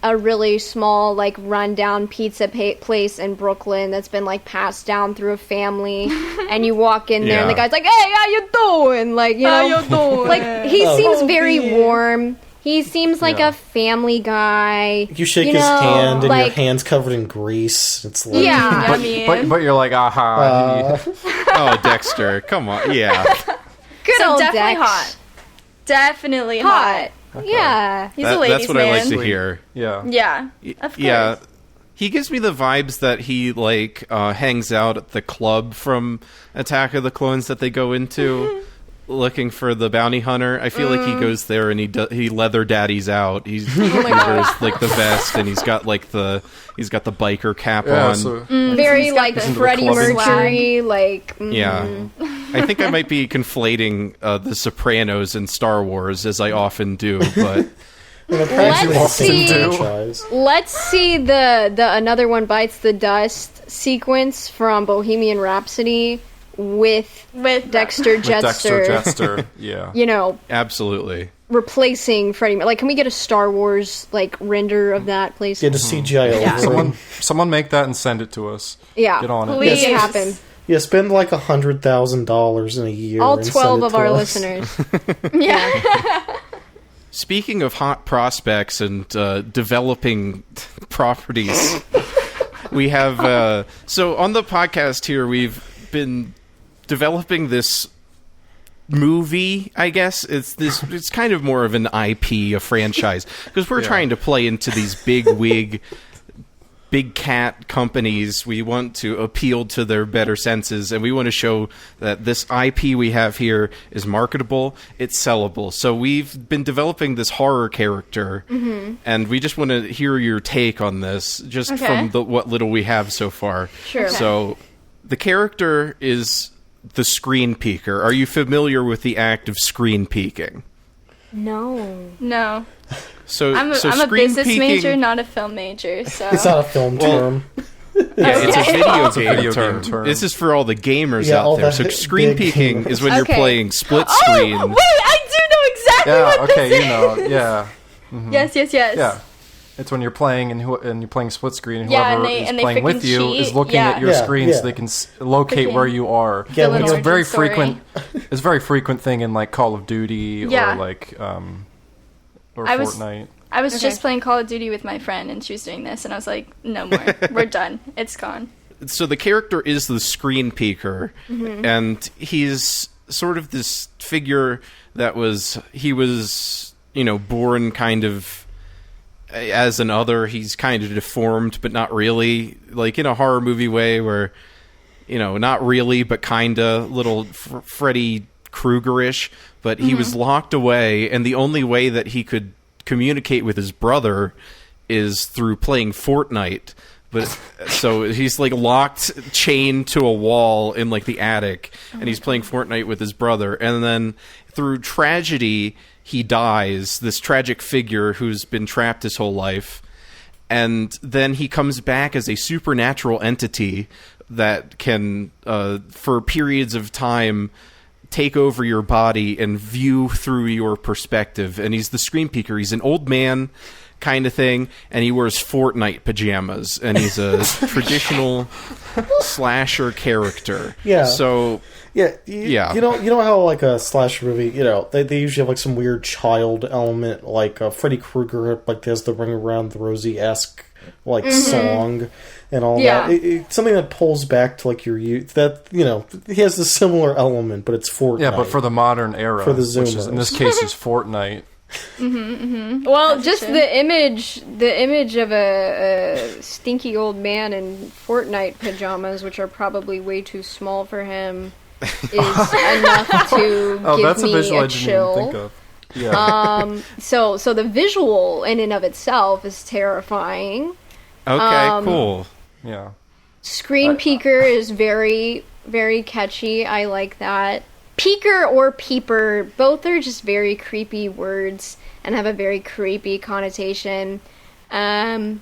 a really small like rundown pizza place in Brooklyn that's been like passed down through a family, and you walk in there and the Yeah. guy's like, "Hey, how you doing?" Like you know, you doing? like he Oh. seems very warm. He seems like Yeah. a family guy. You shake You his know, hand, and your like- hand's covered in grease. It's like, Yeah. I mean, but you're like, aha. Oh, Dexter, come on. Yeah. Good so old definitely Dex. hot. Definitely hot. Hot. Yeah. He's a ladies' That's what man. I like to hear. Yeah. Yeah, of course. Yeah. He gives me the vibes that he hangs out at the club from Attack of the Clones that they go into. looking for the bounty hunter. I feel like he goes there and he leather daddies out. He wears like the vest, and he's got the biker cap on. So Very like into the Freddie clubbing Mercury, like Yeah, I think I might be conflating The Sopranos and Star Wars, as I often do, but. Let's see the Another One Bites the Dust sequence from Bohemian Rhapsody with Dexter Jetster. Yeah. You know, Absolutely. replacing Freddie. Like, can we get a Star Wars like render of that, please? Get a CGI over him. Someone make that and send it to us. Yeah, Get on it. Make it happen. Yeah, spend like $100,000 in a year. All and 12 send it of to our us. listeners. Speaking of hot prospects and developing properties, we have... so on the podcast here, we've been developing this movie, I guess. It's kind of more of an IP, a franchise, because we're trying to play into these big cat companies. We want to appeal to their better senses, and we want to show that this IP we have here is marketable, it's sellable. So we've been developing this horror character, and we just want to hear your take on this, just from what little we have so far. Sure. Okay. So the character is the Screenpeeker. Are you familiar with the act of screen peeking? No. So I'm a screen business peeking, major, not a film major, so... It's not a film term. Yeah, it's a video video game game term. This is for all the gamers Yeah, all out there. the So screen big peeking gamers. is when you're playing split Oh, screen. wait, I do know exactly what this is! Yeah. Yes. Yeah. It's when you're playing and you're playing split screen, and Yeah, whoever and they is playing with freaking you is cheat. looking Yeah. at your Yeah, screen yeah. so they can locate Freaking where you are. Yeah, Villain when It's a you're, very origin story. frequent. It's a very frequent thing in like Call of Duty Yeah. or like or I was- Fortnite. I was just playing Call of Duty with my friend, and she was doing this, and I was like, no more. We're done. It's gone. So the character is the screen peeker, and he's sort of this figure that was born kind of as an other. He's kind of deformed, but not really, like in a horror movie way where, not really, but kinda, little Freddy Krueger-ish, but he was locked away, and the only way that he could communicate with his brother is through playing Fortnite. But so he's like locked, chained to a wall in like the attic, and he's playing Fortnite with his brother. And then through tragedy, he dies. This tragic figure who's been trapped his whole life, and then he comes back as a supernatural entity that can, for periods of time, take over your body and view through your perspective. And he's the screen peeker. He's an old man kind of thing, and he wears Fortnite pajamas, and he's a traditional slasher character. Yeah. So Yeah, Yeah. You know how like a slasher movie, they usually have like some weird child element, like Freddy Krueger, like there's the Ring Around the Rosie-esque like song and all that. It's something that pulls back to like your youth. That he has a similar element, but it's Fortnite. Yeah, but for the modern era, For the which is, in Zoomers. this case is Fortnite. Well, That's just true. the image of a stinky old man in Fortnite pajamas, which are probably way too small for him, is enough to Oh, give that's a me visual a I didn't chill. even think of. Yeah. So the visual in and of itself is terrifying. okay, cool. Yeah. Screen peeker is very, very catchy. I like that. Peeker or peeper, both are just very creepy words and have a very creepy connotation. I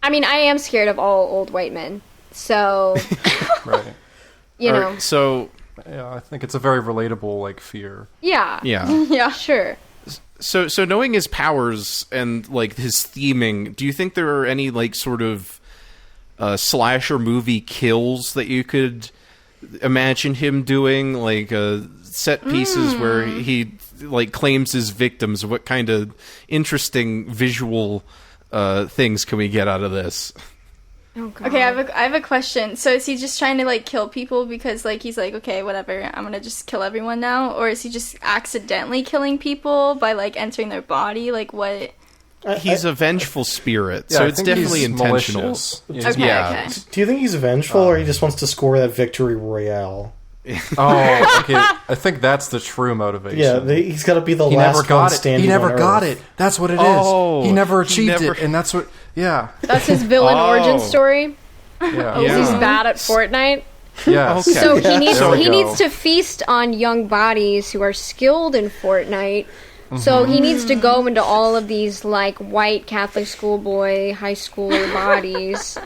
mean, I am scared of all old white men, so Right. you All know, right, so Yeah, I think it's a very relatable like fear. yeah, yeah. sure. So knowing his powers and like his theming, do you think there are any like sort of slasher movie kills that you could imagine him doing, like set pieces where he like claims his victims? What kind of interesting visual things can we get out of this? Oh, God. Okay, I have a question. So is he just trying to like kill people because like he's like, okay, whatever, I'm gonna just kill everyone now, or is he just accidentally killing people by like entering their body? Like what? He's a vengeful spirit, Yeah, so I it's think definitely he's intentional. malicious. Okay, Yeah. okay. Do you think he's vengeful, or he just wants to score that victory royale? Oh, okay. I think that's the true motivation. Yeah, he's got to be the He last never got one it. standing He never on got Earth. it. That's what it is. Oh, He never he achieved never- it, and that's what. Yeah. That's his villain origin story. Yeah. He's bad at Fortnite. Yes. Okay. So Yeah. he needs There we he go. needs to feast on young bodies who are skilled in Fortnite. So he needs to go into all of these like white Catholic schoolboy, high schooler bodies,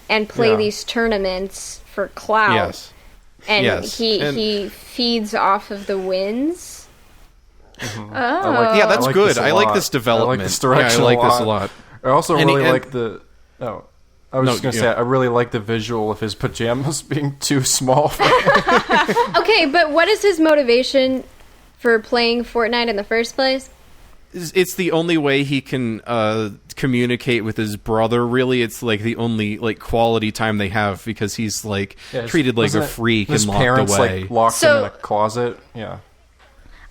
and play Yeah. these tournaments for clout. Yes. And Yes. he feeds off of the wins. Yeah, that's I like good. this a I like lot. this development. I like this direction. Yeah, I like this a lot. I also And- really and- like the. Oh, I was No, just gonna yeah. say I really like the visual of his pajamas being too small for him. Okay, but what is his motivation for playing Fortnite in the first place? It's the only way he can communicate with his brother. Really, it's like the only like quality time they have because he's like treated like a freak his and locked parents away. like locked So- him in a closet. Yeah.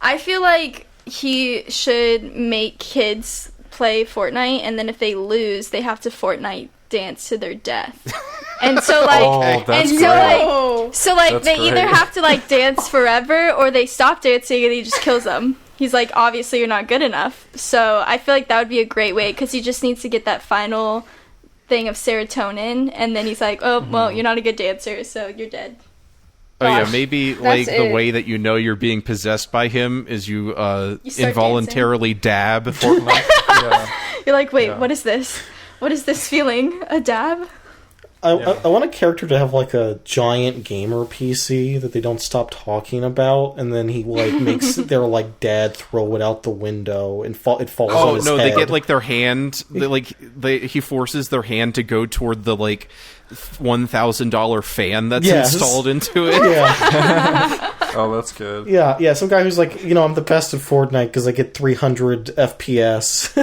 I feel like he should make kids play Fortnite, and then if they lose, they have to Fortnite dance to their death. And so like, Oh, that's and great. so like That's they either great. have to like dance forever, or they stop dancing and he just kills them. He's like, obviously you're not good enough. So I feel like that would be a great way because he just needs to get that final thing of serotonin, and then he's like, oh well, you're not a good dancer, so you're dead. Oh yeah, maybe like the it. way that you know you're being possessed by him is you start involuntarily dab. Yeah. You're like, wait, Yeah. what is this? What is this feeling? A dab? I want a character to have like a giant gamer PC that they don't stop talking about, and then he like makes their like dad throw it out the window and it falls on Oh his no, head. they get like their hand. He forces their hand to go toward the like $1,000 fan that's Yes. installed into it. yeah, Oh, that's good. yeah. Some guy who's like, I'm the best at Fortnite because I get 300 FPS.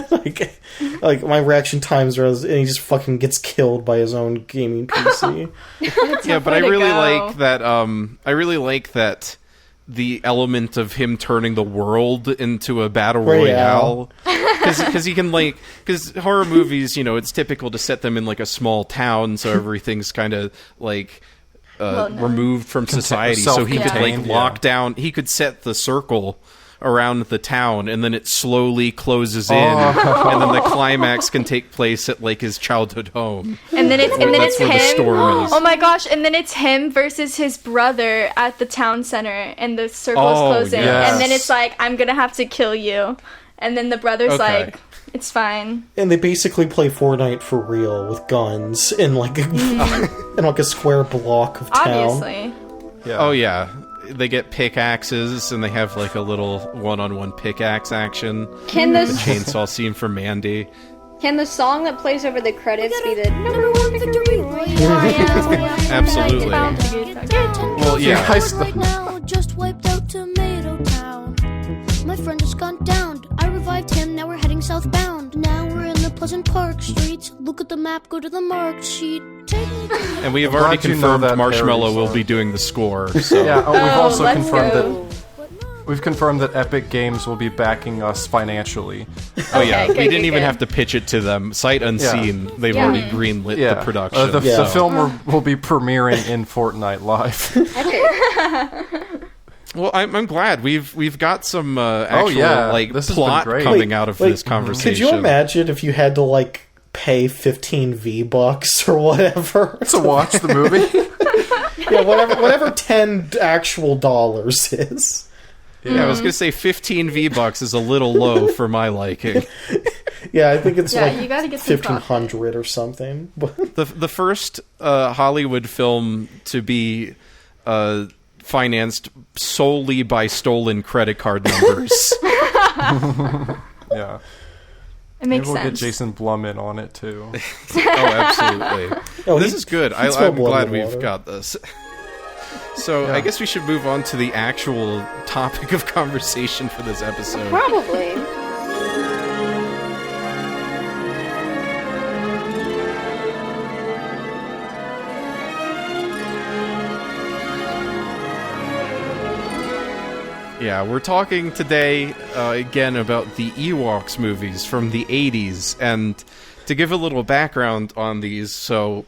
like my reaction times are, and he just fucking gets killed by his own gaming PC. Yeah, but I way to really go. like that. I really like that the element of him turning the world into a battle royale, because he can because horror movies, it's typical to set them in like a small town, so everything's kind of like removed from society. So he could like self-contained, lock down. He could set the circle around the town, and then it slowly closes in, and then the climax can take place at like his childhood home. And then it's That's where the him. storm is. Oh my gosh! And then it's him versus his brother at the town center, and the circle is Oh, closing. yes. And then it's like, I'm gonna have to kill you. And then the brother's Okay. like, it's fine. And they basically play Fortnite for real with guns in like a square block of town. Obviously. Yeah. Oh yeah, they get pickaxes and they have like a little one-on-one pickaxe action. Can The this chainsaw scene from Mandy. can the song that plays over the credits be the number one victory? Absolutely. Well, yeah. Right now, just wiped out Tomato Town. My friend has gone down. I revived him. Now we're heading southbound. Now we're in the Pleasant Park streets. Look at the map. Go to the marked sheet. Take me to And we have glad already you know confirmed that Marshmallow Harry will song. be doing the score. So. Yeah. Oh, we've also let's confirmed go. that we've confirmed that Epic Games will be backing us financially. Oh yeah, Okay, we didn't good, even good. have to pitch it to them. Sight unseen, they've Yeah. already greenlit Yeah. the production. The Yeah. film will be premiering in Fortnite live. Well, I'm glad we've got some actual yeah, like this has been plot great. coming out of Wait, this conversation. Could you imagine if you had to like pay 15 V-bucks or whatever to watch the movie. Yeah, whatever 10 actual dollars is. Yeah, I was gonna say 15 V-bucks is a little low for my liking. Yeah, I think it's Yeah, like you gotta get some 1,500 or something. But The first Hollywood film to be financed solely by stolen credit card numbers. Yeah. It makes Maybe we'll get sense. Jason Blum in on it too. Oh, absolutely. This he- is good. he'd smell I'm blood glad in the we've water. got this. So Yeah. I guess we should move on to the actual topic of conversation for this episode. Probably. Yeah, we're talking today again about the Ewoks movies from the 80s, and to give a little background on these, so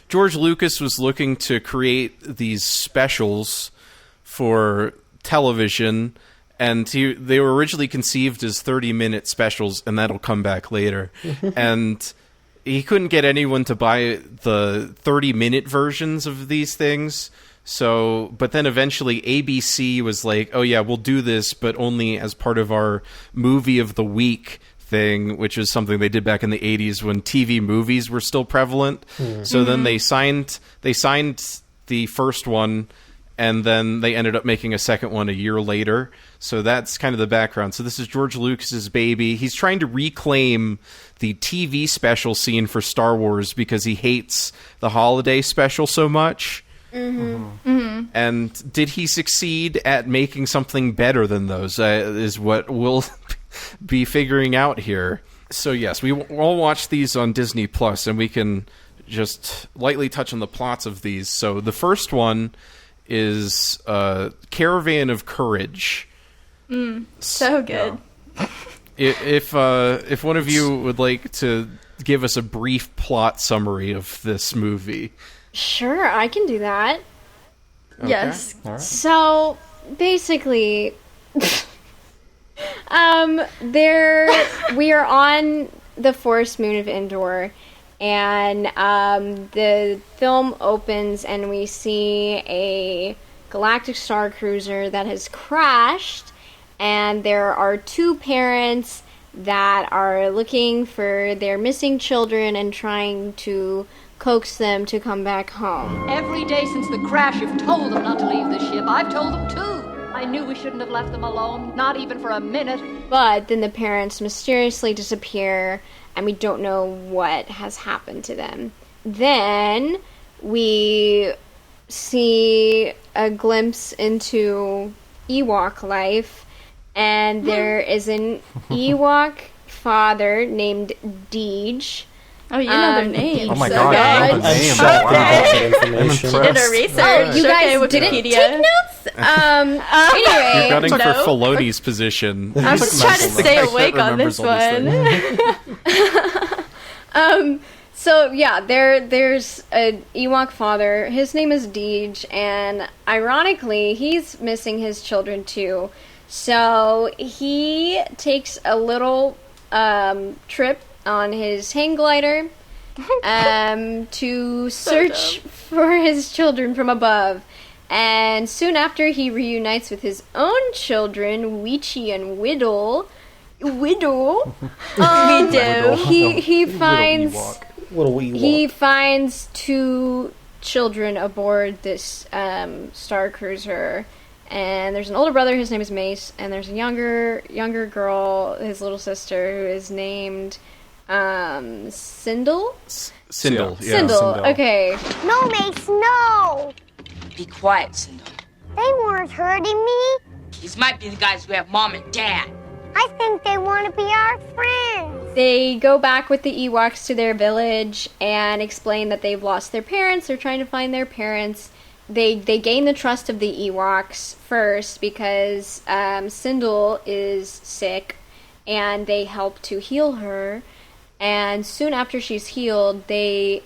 George Lucas was looking to create these specials for television, and they were originally conceived as 30-minute specials, and that'll come back later. And he couldn't get anyone to buy the 30-minute versions of these things. But then eventually ABC was like, oh yeah, we'll do this, but only as part of our movie of the week thing, which is something they did back in the 80s when TV movies were still prevalent. So then they signed the first one, and then they ended up making a second one a year later. So that's kind of the background. So this is George Lucas's baby. He's trying to reclaim the TV special scene for Star Wars because he hates the holiday special so much. And did he succeed at making something better than those? Is what we'll be figuring out here. So yes, we all watch these on Disney Plus, and we can just lightly touch on the plots of these. So the first one is Caravan of Courage. So good. If one of you would like to give us a brief plot summary of this movie. Sure, I can do that. Okay. Yes. All right. So basically, we are on the forest moon of Endor, and the film opens and we see a galactic star cruiser that has crashed, and there are two parents that are looking for their missing children and trying to coax them to come back home. Every day since the crash, you've told them not to leave the ship. I've told them too. I knew we shouldn't have left them alone, not even for a minute. But then the parents mysteriously disappear, and we don't know what has happened to them. Then we see a glimpse into Ewok life, and there is an Ewok father named Deej. Oh, you know their names. Oh my god, I know the I'm name. shocked Wow. about that I'm information. She did her impressed. research. Oh, you guys Okay, didn't Wikipedia. take notes? Anyway. You're gunning for No. Filoni's position. I'm just trying to stay I can't awake on remember this all these one. So yeah, there's an Ewok father. His name is Deej, and ironically, he's missing his children too. So he takes a little trip on his hang glider to search for his children from above. And soon after, he reunites with his own children, Weechie and Whittle. We do. He finds Little Ewok. he finds two children aboard this star cruiser, and there's an older brother. His name is Mace, and there's a younger girl, his little sister, who is named Sindel. Sindel, yeah. Sindel. Okay. No, Mace, no! Be quiet, Sindel. They weren't hurting me. These might be the guys who have mom and dad. I think they want to be our friends. They go back with the Ewoks to their village and explain that they've lost their parents. They're trying to find their parents. They gain the trust of the Ewoks first because Sindel is sick, and they help to heal her. And soon after she's healed, they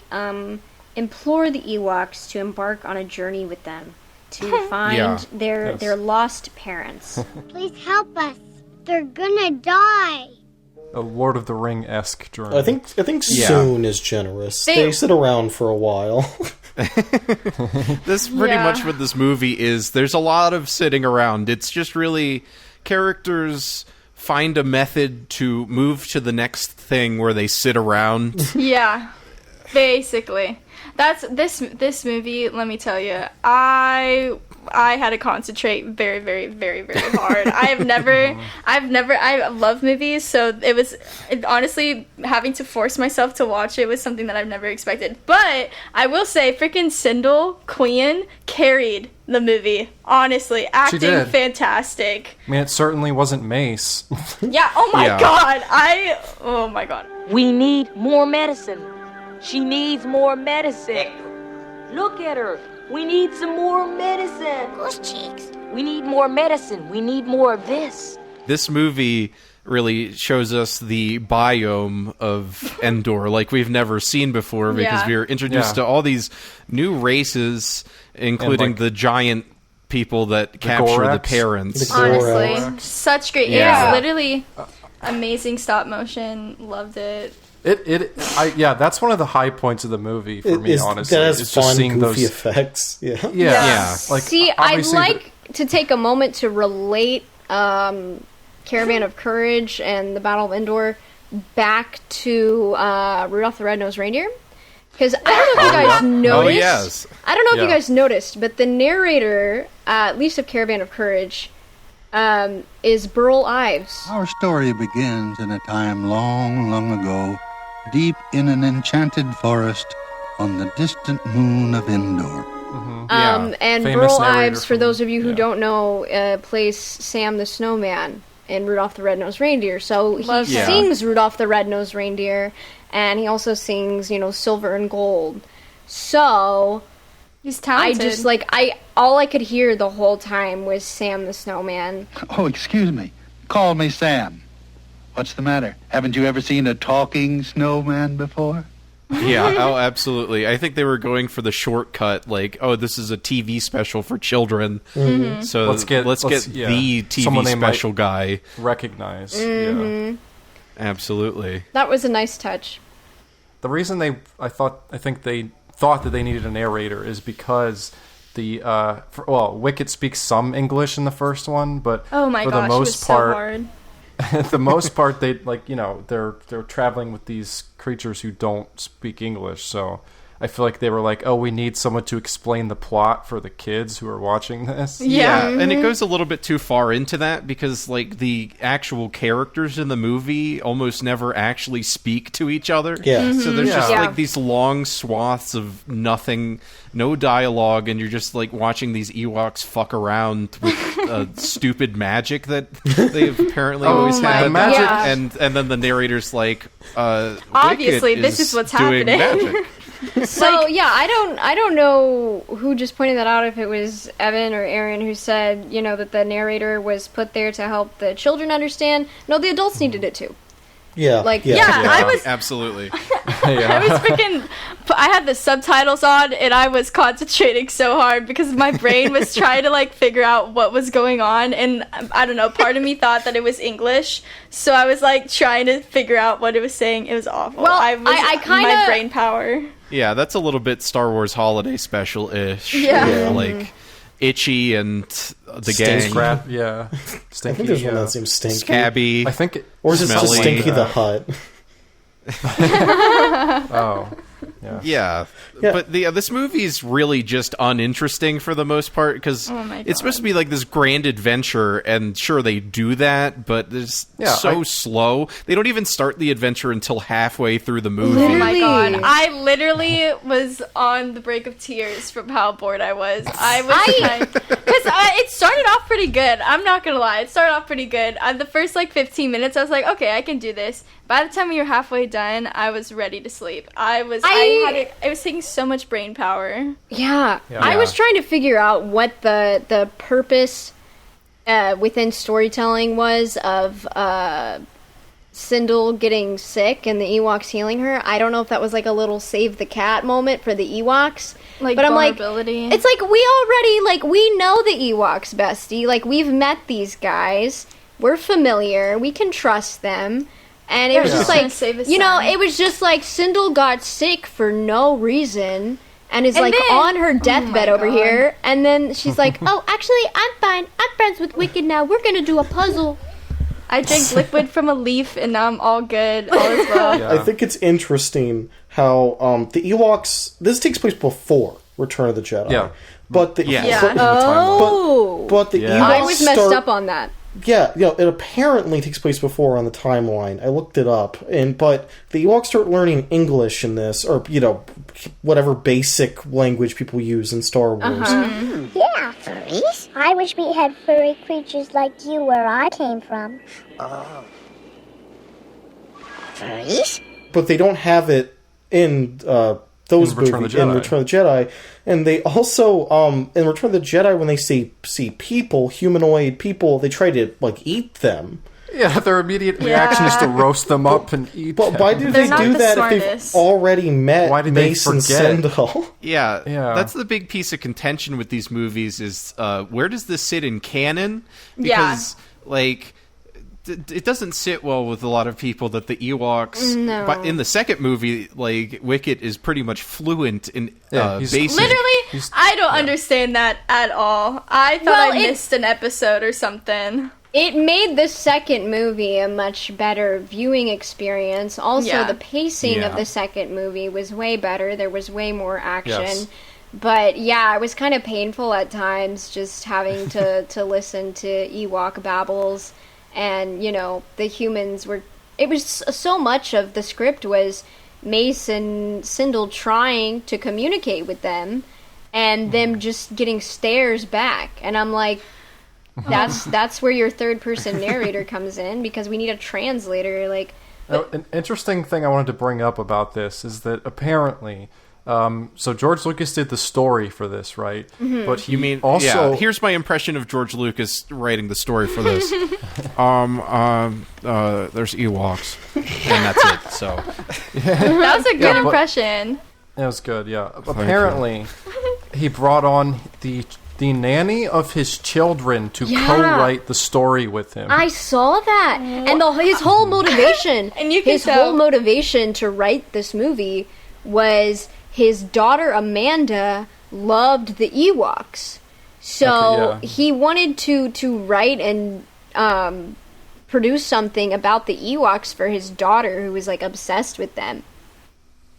implore the Ewoks to embark on a journey with them to find their lost parents. Please help us. They're gonna die. A Lord of the Ring-esque journey. I think soon is generous. They sit around for a while. This pretty much what this movie is. There's a lot of sitting around. It's just really characters find a method to move to the next thing where they sit around. Yeah, basically. That's this movie. Let me tell you, I had to concentrate very, very, very, very hard. I love movies, so honestly, having to force myself to watch it was something that I've never expected. But I will say, freaking Sindel, Queen, carried the movie. Honestly, acting fantastic. I mean, it certainly wasn't Mace. Yeah. Oh my god. Oh my god. We need more medicine. She needs more medicine. Look at her. We need some more medicine. Whose cheeks? We need more medicine. We need more of this. This movie really shows us the biome of Endor like we've never seen before, because we're introduced to all these new races, including the giant people that capture the parents. Honestly, such great. Yeah, literally amazing stop motion. Loved it. That's one of the high points of the movie for me. Honestly, that has it's fun, just seeing goofy those effects. Yeah. Like, see, I'd like to take a moment to relate Caravan of Courage and the Battle of Endor back to Rudolph the Red-Nosed Reindeer. Because I don't know if you guys noticed. I don't know if you guys noticed, but the narrator, at least of Caravan of Courage, is Burl Ives. Our story begins in a time long, long ago, deep in an enchanted forest on the distant moon of Endor. And Burl Ives, for those of you who don't know, plays Sam the Snowman in Rudolph the Red-Nosed Reindeer. So he sings Rudolph the Red-Nosed Reindeer, and he also sings, Silver and Gold. So he's talented. I just all I could hear the whole time was Sam the Snowman. Oh, excuse me. Call me Sam. What's the matter? Haven't you ever seen a talking snowman before? Yeah, oh, absolutely. I think they were going for the shortcut, this is a TV special for children. Mm-hmm. So let's get the TV special guy recognize. Mm-hmm. Yeah. Absolutely. That was a nice touch. The reason I think they thought that they needed a narrator is because Wickett speaks some English in the first one, but oh my for gosh, the most it was part, so hard. the most part, they they're traveling with these creatures who don't speak English, so I feel like they were like, oh, we need someone to explain the plot for the kids who are watching this. Yeah, and it goes a little bit too far into that because, the actual characters in the movie almost never actually speak to each other. Yeah. Mm-hmm. So there's just, these long swaths of nothing, no dialogue, and you're just, watching these Ewoks fuck around with stupid magic that they've apparently always had. Magic. And then the narrator's like, obviously, this is what's doing happening. Magic. So I don't know who just pointed that out, if it was Evan or Aaron who said, that the narrator was put there to help the children understand. No, the adults needed it too. Yeah. I was absolutely. I was freaking. I had the subtitles on, and I was concentrating so hard because my brain was trying to figure out what was going on, and I don't know. Part of me thought that it was English, so I was trying to figure out what it was saying. It was awful. Well, I kind of my brain power. Yeah, that's a little bit Star Wars Holiday Special-ish. Yeah. Itchy and the gang. Yeah. Stinky, I think there's one that seems Stinky. Scabby. I think or is it just Stinky the Hut? Oh. Yeah. But this movie is really just uninteresting for the most part because it's supposed to be this grand adventure, and sure they do that, but it's slow. They don't even start the adventure until halfway through the movie. Oh my god! I literally was on the brink of tears from how bored I was. Because it started off pretty good. I'm not gonna lie, it started off pretty good. The first 15 minutes, I was like, okay, I can do this. By the time we were halfway done, I was ready to sleep. I was taking so much brain power. Yeah. I was trying to figure out what the purpose within storytelling was of Sindel getting sick and the Ewoks healing her. I don't know if that was a little save the cat moment for the Ewoks. But I'm it's we already, we know the Ewoks, bestie. We've met these guys. We're familiar. We can trust them. And it was just it was just Sindel got sick for no reason and is on her deathbed over here. And then she's like, oh, actually, I'm fine. I'm friends with Wicked now. We're going to do a puzzle. I drank liquid from a leaf and now I'm all good. All is well. Yeah. I think it's interesting how the Ewoks... This takes place before Return of the Jedi. Yeah. But the Ewoks... I was messed up on that. Yeah, it apparently takes place before on the timeline. I looked it up, but the Ewoks start learning English in this, or whatever basic language people use in Star Wars. Yeah, furries. I wish we had furry creatures like you where I came from. Oh. Furries? But they don't have it in those movies in Return of the Jedi. And they also, in Return of the Jedi, when they see people, humanoid people, they try to, eat them. Yeah, their immediate reaction is to roast them up and eat them. But why did they do that if they've already met Mace and Sindel? Yeah, that's the big piece of contention with these movies is where does this sit in canon? Because, it doesn't sit well with a lot of people that the Ewoks... No. But in the second movie, Wickett is pretty much fluent in basic... Literally, I don't understand that at all. I thought I missed an episode or something. It made the second movie a much better viewing experience. Also, the pacing of the second movie was way better. There was way more action. Yes. But yeah, it was kind of painful at times just having to listen to Ewok babbles. And, the humans were... It was so much of the script was Mace and Sindel trying to communicate with them and them just getting stares back. And I'm like, that's where your third-person narrator comes in, because we need a translator. An interesting thing I wanted to bring up about this is that apparently... so George Lucas did the story for this, right? Mm-hmm. But You mean also... here's my impression of George Lucas writing the story for this. There's Ewoks, and that's it. So that was a good impression. It was good, yeah. Apparently, he brought on the nanny of his children to co-write the story with him. I saw that, and his whole motivation, whole motivation to write this movie was his daughter Amanda loved the Ewoks, so he wanted to write and produce something about the Ewoks for his daughter, who was obsessed with them.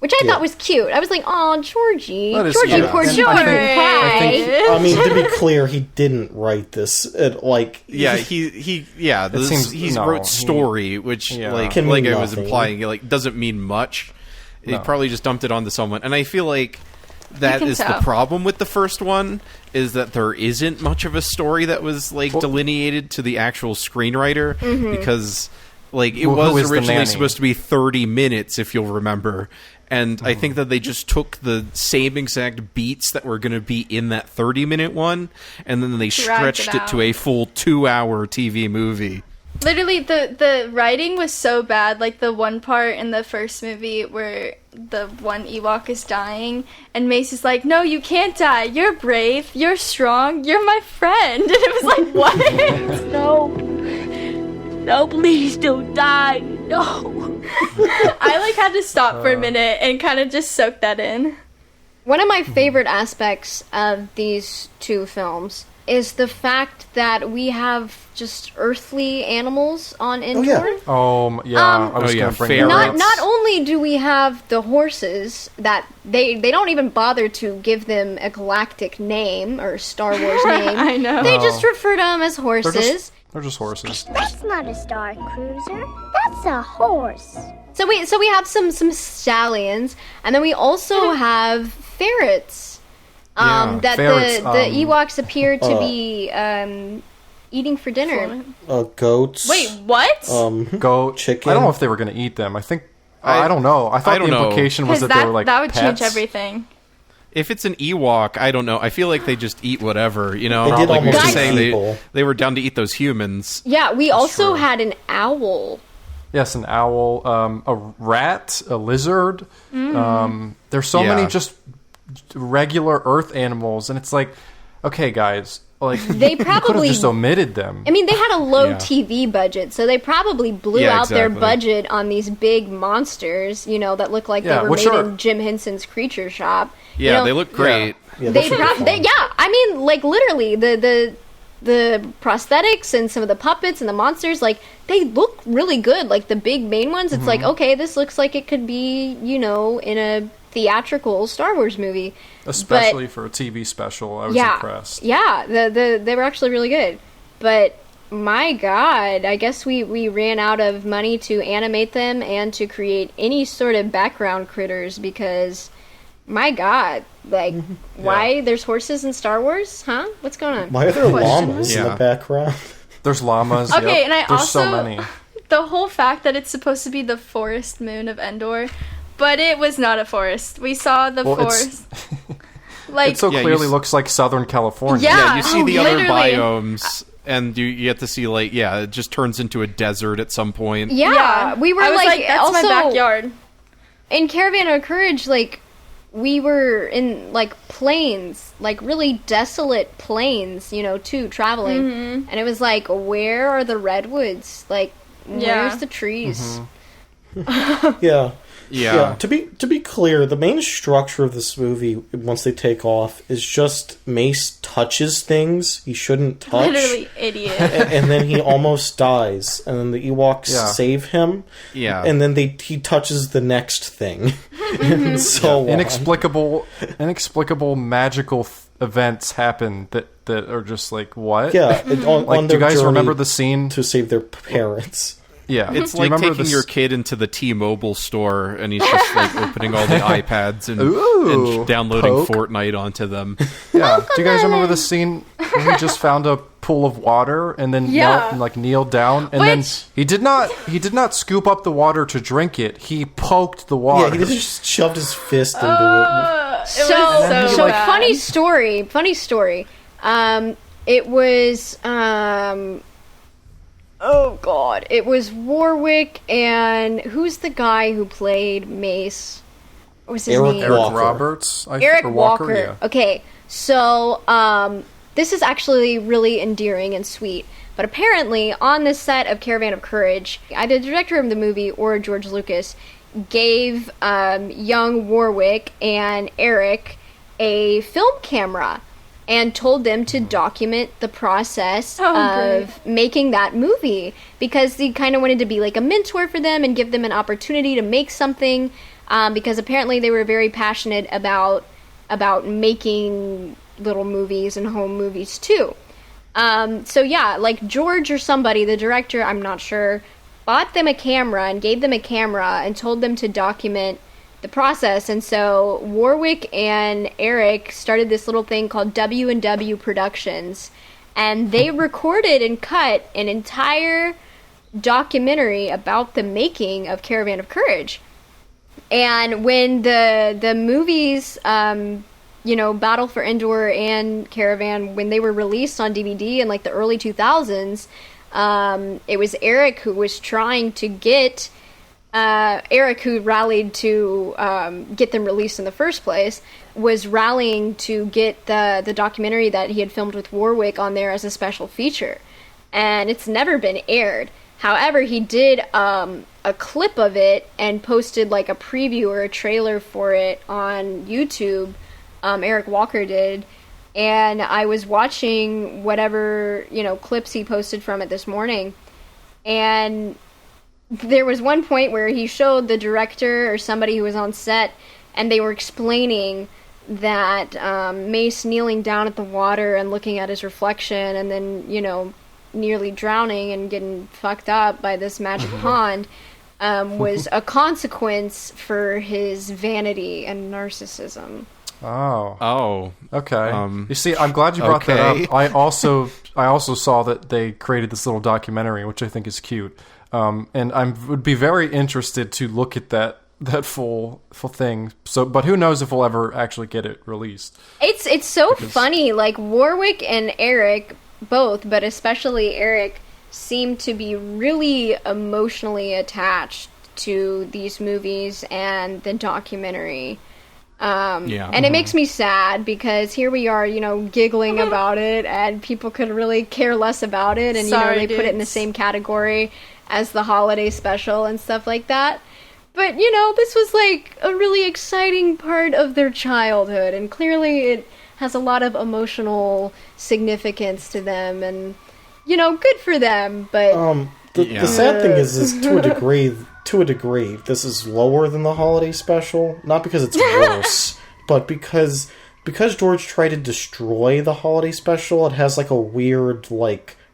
Which I thought was cute. I was like, "Oh, Georgie, Georgie, poor George." I mean, to be clear, he didn't write this. He wrote story, which like I was implying, doesn't mean much. He probably just dumped it onto someone, and I feel like that is the problem with the first one, is that there isn't much of a story that was delineated to the actual screenwriter, because it was originally supposed to be 30 minutes, if you'll remember. And I think that they just took the same exact beats that were going to be in that 30-minute one, and then they stretched it to a full 2-hour TV movie. Literally, the writing was so bad. The one part in the first movie where the one Ewok is dying, and Mace is like, "No, you can't die. You're brave. You're strong. You're my friend." And it was like, what? No, please don't die. No. I had to stop for a minute and kind of just soak that in. One of my favorite aspects of these two films is the fact that we have just earthly animals on Endor. I was going to bring that up. Not only do we have the horses that they don't even bother to give them a galactic name or Star Wars name. I know. They just refer to them as horses. They're just horses. That's not a Star Cruiser. That's a horse. So we have some stallions, and then we also have ferrets. That ferrets, the Ewoks appear to be eating for dinner. Goats. Wait, what? Goat, chicken. I don't know if they were going to eat them. I think I don't know. I thought the implication was that they were that would pets. change everything. If it's an Ewok, I don't know. I feel like they just eat whatever, They did almost we were eat saying people. they were down to eat those humans. Yeah, we also had an owl. Yes, an owl, a rat, a lizard. There's so many just regular Earth animals, and it's like, okay, guys, they probably could have just omitted them. I mean, they had a low TV budget, so they probably blew out their budget on these big monsters, that look like they were made in Jim Henson's Creature Shop. Yeah, they look great. Yeah, I mean, literally, the prosthetics and some of the puppets and the monsters, they look really good. The big main ones, it's okay, this looks like it could be, in a theatrical Star Wars movie. Especially for a TV special, I was impressed. Yeah, they were actually really good. But my God, I guess we ran out of money to animate them and to create any sort of background critters, because my God, why there's horses in Star Wars? Huh? What's going on? Why are there llamas in the background? There's llamas. Okay, and there's so many. The whole fact that it's supposed to be the forest moon of Endor, but it was not a forest. We saw the forest. It so clearly looks like Southern California. Yeah, you see the other biomes and you get to see like it just turns into a desert at some point. Yeah, we were I was like, that's also, my backyard. In Caravan of Courage, like, we were in, like, plains, like, really desolate plains, you know, too, traveling. Mm-hmm. And it was like, where are the redwoods? Like, where's the trees? Yeah. Yeah. To be clear, the main structure of this movie, once they take off, is just Mace touches things he shouldn't touch. Literally idiot. And then he almost dies. And then the Ewoks save him. Yeah. And then he touches the next thing. And so on. Inexplicable magical events happen that are just like, what? Yeah. On do you guys journey remember the scene? To save their parents. Yeah, it's like taking your kid into the T-Mobile store and he's just like opening all the iPads and downloading Fortnite onto them. Yeah, do you guys remember the scene where he just found a pool of water and then knelt and like kneeled down and then he did not scoop up the water to drink it. He poked the water. Yeah, he just shoved his fist into it. So funny story. It was oh god, it was Warwick and who's the guy who played Mace? What was his name? Eric Roberts. Eric Walker. Yeah. Okay, so this is actually really endearing and sweet. But apparently, on the set of Caravan of Courage, either the director of the movie or George Lucas gave young Warwick and Eric a film camera and told them to document the process of making that movie, because he kind of wanted to be like a mentor for them and give them an opportunity to make something, because apparently they were very passionate about making little movies and home movies too. So yeah, like George or somebody, the director, I'm not sure, bought them a camera and gave them a camera and told them to document the process. And so Warwick and Eric started this little thing called W&W Productions, and they recorded and cut an entire documentary about the making of Caravan of Courage. And when the movies, Battle for Endor and Caravan, when they were released on DVD in like the early 2000s, it was Eric who was trying to get Eric, who rallied to get them released in the first place, was rallying to get the documentary that he had filmed with Warwick on there as a special feature. And it's never been aired. However, he did a clip of it and posted like a preview or a trailer for it on YouTube. Eric Walker did. And I was watching whatever, clips he posted from it this morning. And there was one point where he showed the director or somebody who was on set, and they were explaining that Mace kneeling down at the water and looking at his reflection and then, nearly drowning and getting fucked up by this magic pond was a consequence for his vanity and narcissism. Oh. Okay. You see, I'm glad you brought that up. I also saw that they created this little documentary, which I think is cute. And I would be very interested to look at that full thing. So, but who knows if we'll ever actually get it released? It's so funny. Like Warwick and Eric both, but especially Eric, seem to be really emotionally attached to these movies and the documentary. And it makes me sad because here we are, giggling about it, and people could really care less about it, and they put it in the same category as the holiday special and stuff like that. But, this was like a really exciting part of their childhood, and clearly it has a lot of emotional significance to them, and, good for them, but... The sad thing is to a degree, this is lower than the holiday special. Not because it's worse, but because George tried to destroy the holiday special, it has like a weird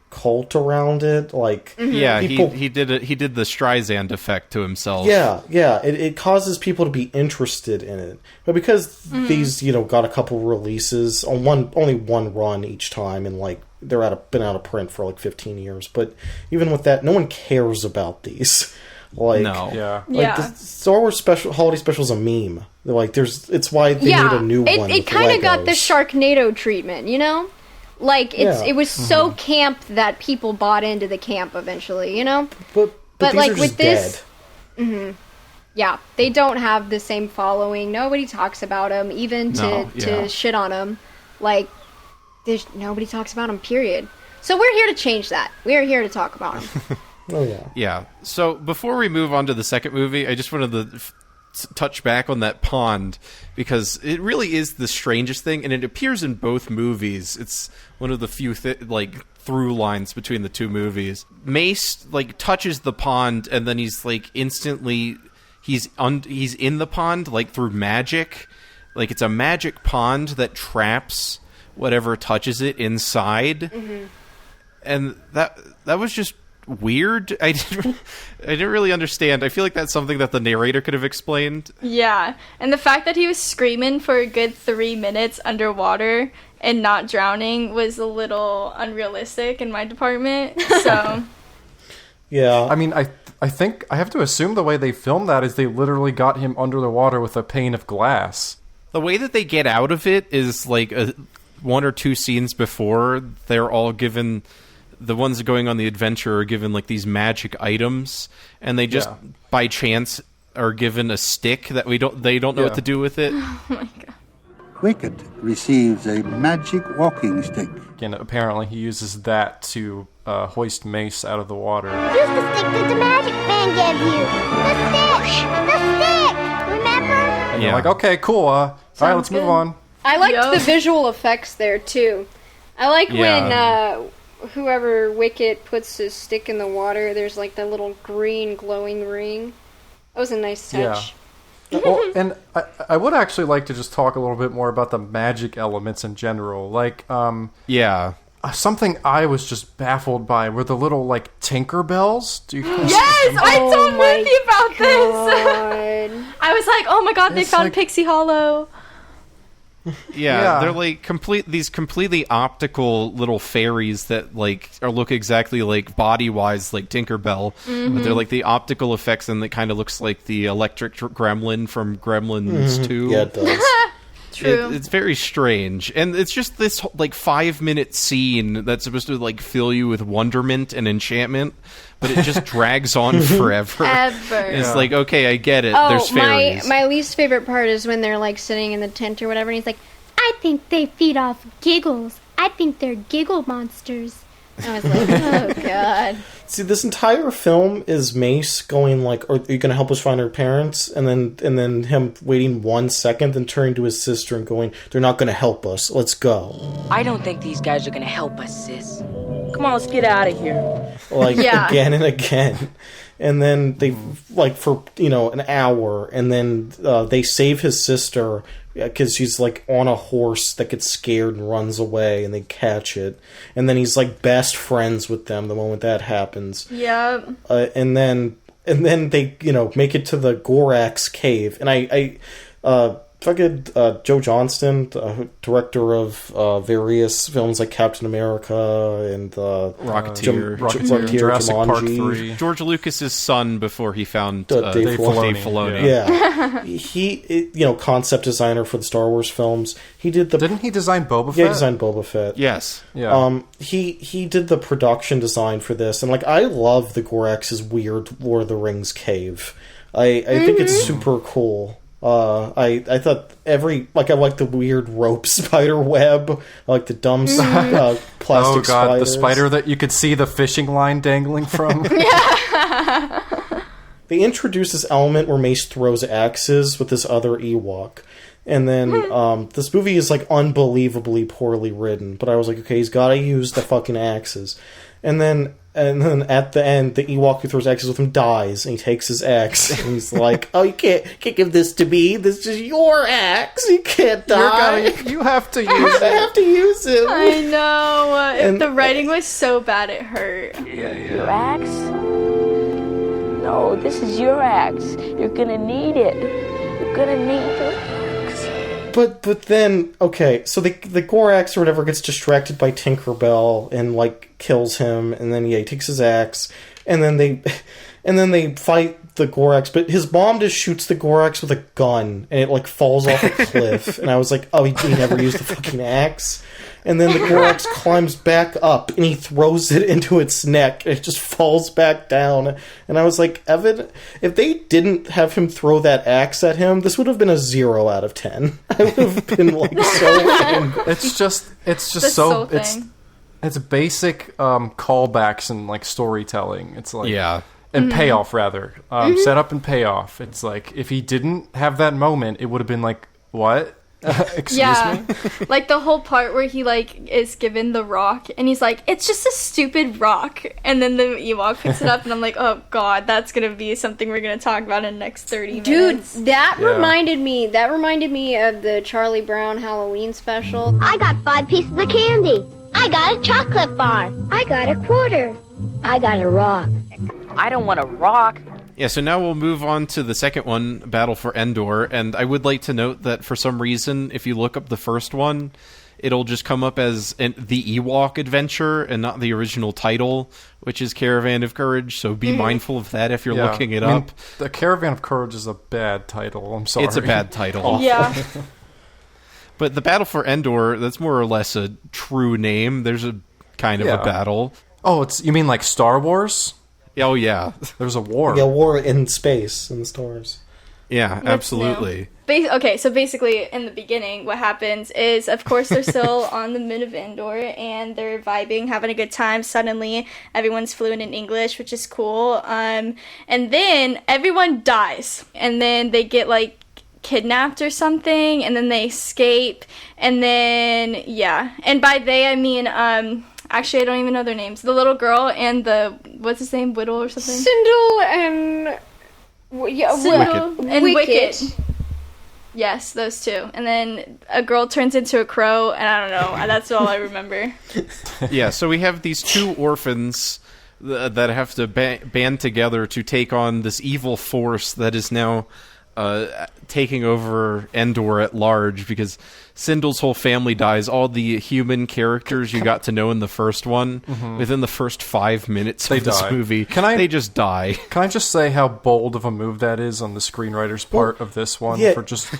cult around it. He did the Streisand effect to himself. Yeah. It causes people to be interested in it, but because these got a couple releases on only one run each time, and they're been out of print for 15 years. But even with that, no one cares about these. The Star Wars holiday special is a meme. It's why they need a new one. It kind of got the Sharknado treatment, Like, it was so camp that people bought into the camp eventually, you know? But these like are just with this, yeah, they don't have the same following. Nobody talks about them, even to shit on them. Like, nobody talks about them, period. So we're here to change that. We are here to talk about them. Oh, yeah. Yeah. So before we move on to the second movie, I just wanted to touch back on that pond, because it really is the strangest thing, and it appears in both movies. It's one of the few through lines between the two movies. Mace touches the pond, and then he's instantly he's in the pond through magic. It's a magic pond that traps whatever touches it inside. And that was just weird. I didn't really understand. I feel like that's something that the narrator could have explained. Yeah, and the fact that he was screaming for a good 3 minutes underwater and not drowning was a little unrealistic in my department. So yeah, I mean, I think I have to assume the way they filmed that is they literally got him under the water with a pane of glass. The way that they get out of it is one or two scenes before they're all given. The ones going on the adventure are given these magic items, and they just by chance are given a stick that they don't know what to do with it. Oh my god. Wickett receives a magic walking stick. And apparently he uses that to hoist Mace out of the water. Use the stick that the magic man gave you. The stick! Remember? And you're like, okay, cool. All right, let's move on. I liked the visual effects there too. I like when whoever Wickett puts his stick in the water, there's the little green glowing ring. That was a nice touch. Yeah. Well, and I would actually like to just talk a little bit more about the magic elements in general. Something I was just baffled by were the little Tinkerbells. Yes, I told Ruthie about this. I was like, oh my god, they found Pixie Hollow. Yeah, they're these completely optical little fairies that look exactly body-wise like Tinkerbell, but they're the optical effects, and it kind of looks like the electric gremlin from Gremlins 2. Yeah, it does. True. It's very strange, and it's just this 5-minute scene that's supposed to fill you with wonderment and enchantment, but it just drags on forever. It's okay, I get it. There's fairies. My least favorite part is when they're sitting in the tent or whatever, and he's like, I think they feed off giggles. I think they're giggle monsters. I was like, oh god. See, this entire film is Mace going are you going to help us find our parents? And then him waiting 1 second, then turning to his sister and going, they're not going to help us. Let's go. I don't think these guys are gonna help us, sis. Come on, let's get out of here. Again and again. And then they, for, an hour, and then they save his sister because she's, on a horse that gets scared and runs away, and they catch it. And then he's, best friends with them the moment that happens. Yeah. And then they, make it to the Gorax cave. And Joe Johnston, director of various films like Captain America and Rocketeer, Jurassic Jumanji. Park 3. George Lucas's son before he found Dave Filoni. Yeah. He, concept designer for the Star Wars films. He did the. Didn't he design Boba Fett? Yeah, he designed Boba Fett. Yes. Yeah. He did the production design for this, and I love the Gorax's weird Lord of the Rings cave. I think it's super cool. I thought I like the weird rope spider web, I like the dumb plastic oh god, spiders. the spider that you could see the fishing line dangling from. They introduce this element where Mace throws axes with this other Ewok. And then this movie is unbelievably poorly written, but I was like, okay, he's got to use the fucking axes. And then at the end, the Ewok who throws axes with him dies, and he takes his axe, and he's like, "Oh, you can't give this to me. This is your axe. You can't die. You have to use it. I have to use it." I know. If the writing was so bad, it hurt. Your axe? No, this is your axe. You're gonna need it. You're gonna need your axe. But then, okay, so the Gorax or whatever gets distracted by Tinkerbell and kills him, and then he takes his axe, and then they fight the Gorax, but his mom just shoots the Gorax with a gun, and it falls off a cliff, and I was like, oh, he never used the fucking axe. and then the Gorax climbs back up, and he throws it into its neck, and it just falls back down. And I was like, Evan, if they didn't have him throw that axe at him, this would have been a 0 out of 10. I would have been like so angry. It's just so it's basic callbacks and like storytelling. It's like and payoff rather. Set up and payoff. It's like if he didn't have that moment, it would have been like, what? Excuse me? Like the whole part where he like is given the rock and he's like, it's just a stupid rock, and then the Ewok picks it up and I'm like, oh god, that's gonna be something we're gonna talk about in the next 30 minutes. Dude, that reminded me of the Charlie Brown Halloween special. I got 5 pieces of candy. I got a chocolate bar. I got a quarter. I got a rock. I don't want a rock. Yeah, so now we'll move on to the second one, Battle for Endor, and I would like to note that for some reason, if you look up the first one, it'll just come up as the Ewok Adventure and not the original title, which is Caravan of Courage, so be mindful of that if you're looking it up. The Caravan of Courage is a bad title, I'm sorry. It's a bad title. Awful. Yeah. But the Battle for Endor, that's more or less a true name. There's a kind of a battle. Oh, you mean like Star Wars? Oh, yeah. There's a war. Yeah, war in space, in the stars. Yeah, absolutely. Okay, so basically, in the beginning, what happens is, of course, they're still on the moon of Endor, and they're vibing, having a good time. Suddenly, everyone's fluent in English, which is cool. And then, everyone dies. And then they get, like, kidnapped or something, and then they escape. And then, yeah. And by they, I mean, actually, I don't even know their names. The little girl and what's his name? Whittle or something? Sindel and... Wickett. And Wickett. Yes, those two. And then a girl turns into a crow, and I don't know. That's all I remember. Yeah, so we have these two orphans that have to band together to take on this evil force that is now taking over Endor at large, because Sindel's whole family dies. All the human characters you got to know in the first one, within the first 5 minutes of this movie, they just die. Can I just say how bold of a move that is on the screenwriter's part of this one? Yeah, for just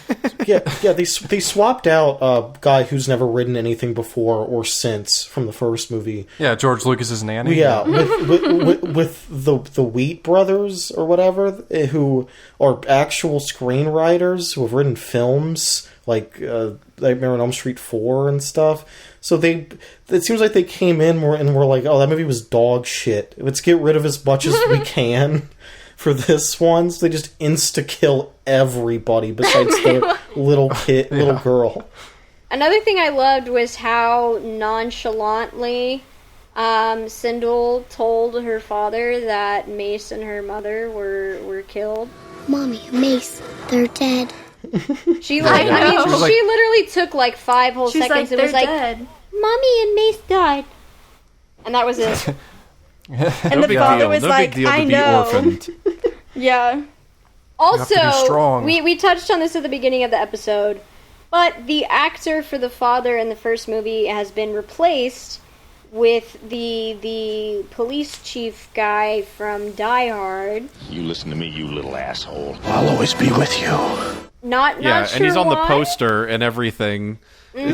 they swapped out a guy who's never written anything before or since from the first movie. Yeah, George Lucas's nanny. Yeah, with the Wheat brothers or whatever, who are actual screenwriters who have written films like Nightmare on Elm Street 4 and stuff. So it seems like they came in and were like, oh, that movie was dog shit. Let's get rid of as much as we can for this one. So they just insta-kill everybody besides the little girl. Another thing I loved was how nonchalantly Sindel told her father that Mace and her mother were killed. Mommy, Mace, they're dead. She literally took like 5 whole seconds and was like, dead. Mommy and Mace died. And that was it. And the father was like, I know. Yeah. Also, we touched on this at the beginning of the episode, but the actor for the father in the first movie has been replaced with the police chief guy from Die Hard. You listen to me, you little asshole. I'll always be with you. Not sure and he's on why. the poster and everything. I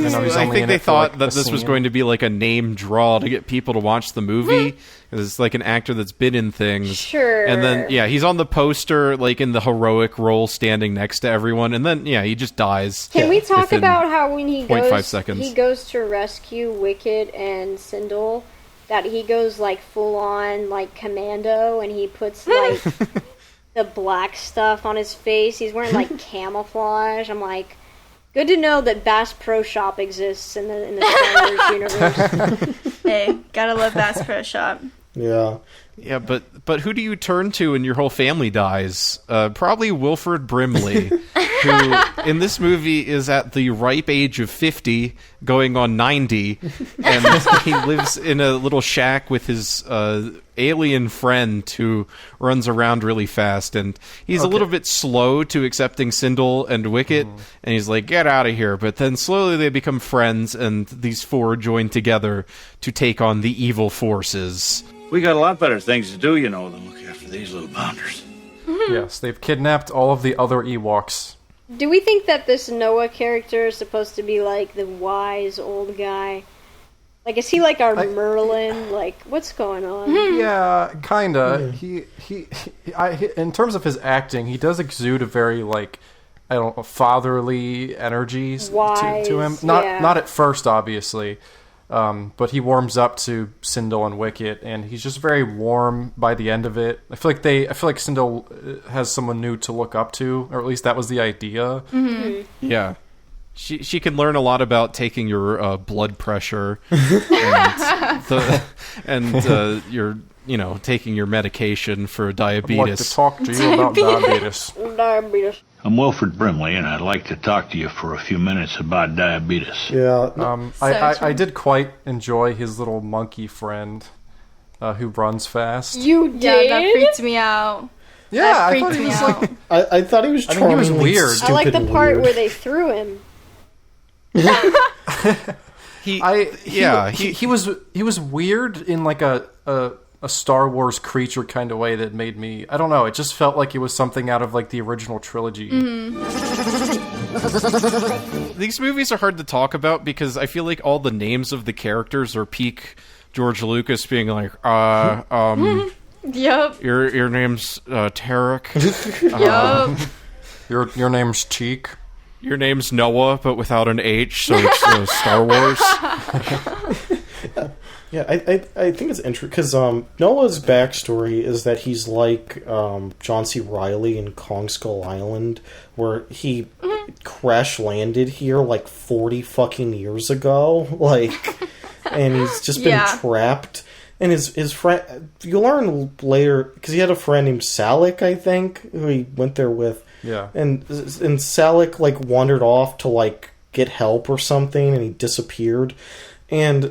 think they thought that this was going to be like a name draw to get people to watch the movie, because it's like an actor that's been in things. Sure. And then, he's on the poster, like in the heroic role, standing next to everyone, and then, he just dies. Can we talk about how when he 0.5 seconds. He goes to rescue Wickett and Sindel, that he goes like full on like commando, and he puts like the black stuff on his face. He's wearing like camouflage. I'm like, good to know that Bass Pro Shop exists in the Star Wars universe. Hey, gotta love Bass Pro Shop. Yeah. Yeah, but who do you turn to when your whole family dies? Probably Wilford Brimley, who in this movie is at the ripe age of 50, going on 90, and he lives in a little shack with his alien friend who runs around really fast, and he's a little bit slow to accepting Sindel and Wickett, and he's like, get out of here, but then slowly they become friends, and these four join together to take on the evil forces. We got a lot better things to do, than look after these little bounders. Yes, they've kidnapped all of the other Ewoks. Do we think that this Noah character is supposed to be like the wise old guy? Like, is he like our Merlin? Like, what's going on? Yeah, kinda. He in terms of his acting, he does exude a very like, I don't know, fatherly energy to him. Not at first, obviously, but he warms up to Sindel and Wickett, and he's just very warm by the end of it. I feel like Sindel has someone new to look up to, or at least that was the idea. Mm-hmm. Yeah. She can learn a lot about taking your blood pressure and your taking your medication for diabetes. I'd like to talk to you about diabetes. I'm Wilfred Brimley, and I'd like to talk to you for a few minutes about diabetes. Yeah. I did quite enjoy his little monkey friend who runs fast. You did? Yeah, that freaked me out. Yeah, that freaked me out. I thought he was charmingly he was weird. I like the part weird. where they threw him. He was weird in like a Star Wars creature kind of way that made me, I don't know, it just felt like it was something out of like the original trilogy. These movies are hard to talk about because I feel like all the names of the characters are peak George Lucas being like, Yep. Your name's Tarek. Yep. Your name's Cheek. Your name's Noah, but without an H, so it's Star Wars. Yeah, I think it's interesting because Noah's backstory is that he's like John C. Reilly in Kong Skull Island, where he crash landed here like 40 fucking years ago, and he's just been trapped. And his friend, you learn later, because he had a friend named Salik, I think, who he went there with. Yeah. And Salik, wandered off to, get help or something, and he disappeared. And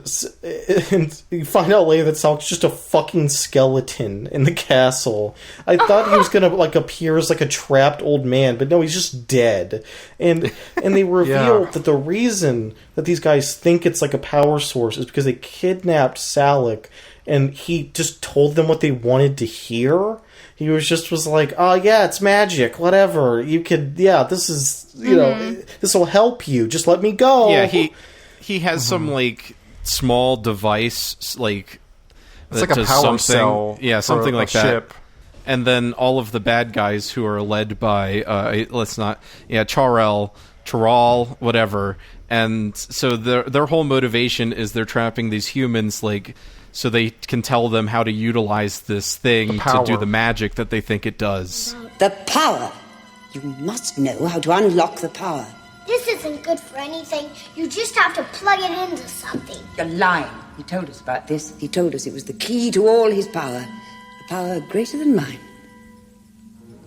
you find out later that Salik's just a fucking skeleton in the castle. I thought he was going to, appear as, a trapped old man, but no, he's just dead. And they reveal that the reason that these guys think it's, a power source is because they kidnapped Salik, and he just told them what they wanted to hear. He was like, oh, yeah, it's magic, whatever. You could, this is, this will help you. Just let me go. Yeah, he has some, small device, it's like a power cell. Yeah, something like that. Ship. And then all of the bad guys who are led by, Charal, whatever. And so their whole motivation is they're trapping these humans, so they can tell them how to utilize this thing to do the magic that they think it does. The power. You must know how to unlock the power. This isn't good for anything. You just have to plug it into something. You're lying. He told us about this. He told us it was the key to all his power. A power greater than mine.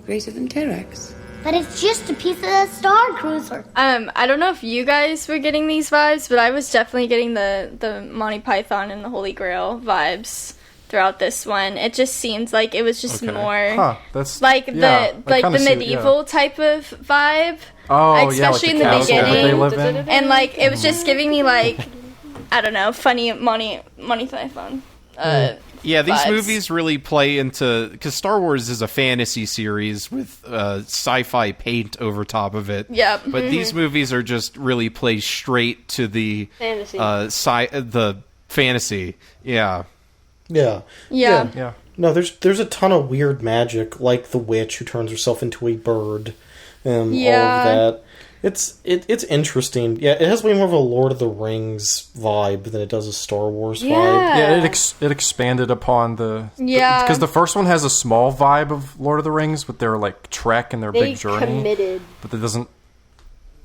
Greater than Terak's. But it's just a piece of the Star Cruiser. I don't know if you guys were getting these vibes, but I was definitely getting the Monty Python and the Holy Grail vibes throughout this one. It just seems like it was just more that's the medieval type of vibe. Oh, especially in the beginning. And it was just giving me I don't know, funny Monty Python. Yeah, these vibes. movies really play into, because Star Wars is a fantasy series with sci-fi paint over top of it. Yep. But these movies are just really play straight to the fantasy. The fantasy. Yeah. Yeah. No, there's a ton of weird magic, like the witch who turns herself into a bird, and all of that. It's interesting. Yeah, it has way more of a Lord of the Rings vibe than it does a Star Wars vibe. Yeah, it expanded upon because the first one has a small vibe of Lord of the Rings with their trek and their big journey. Committed. But it doesn't.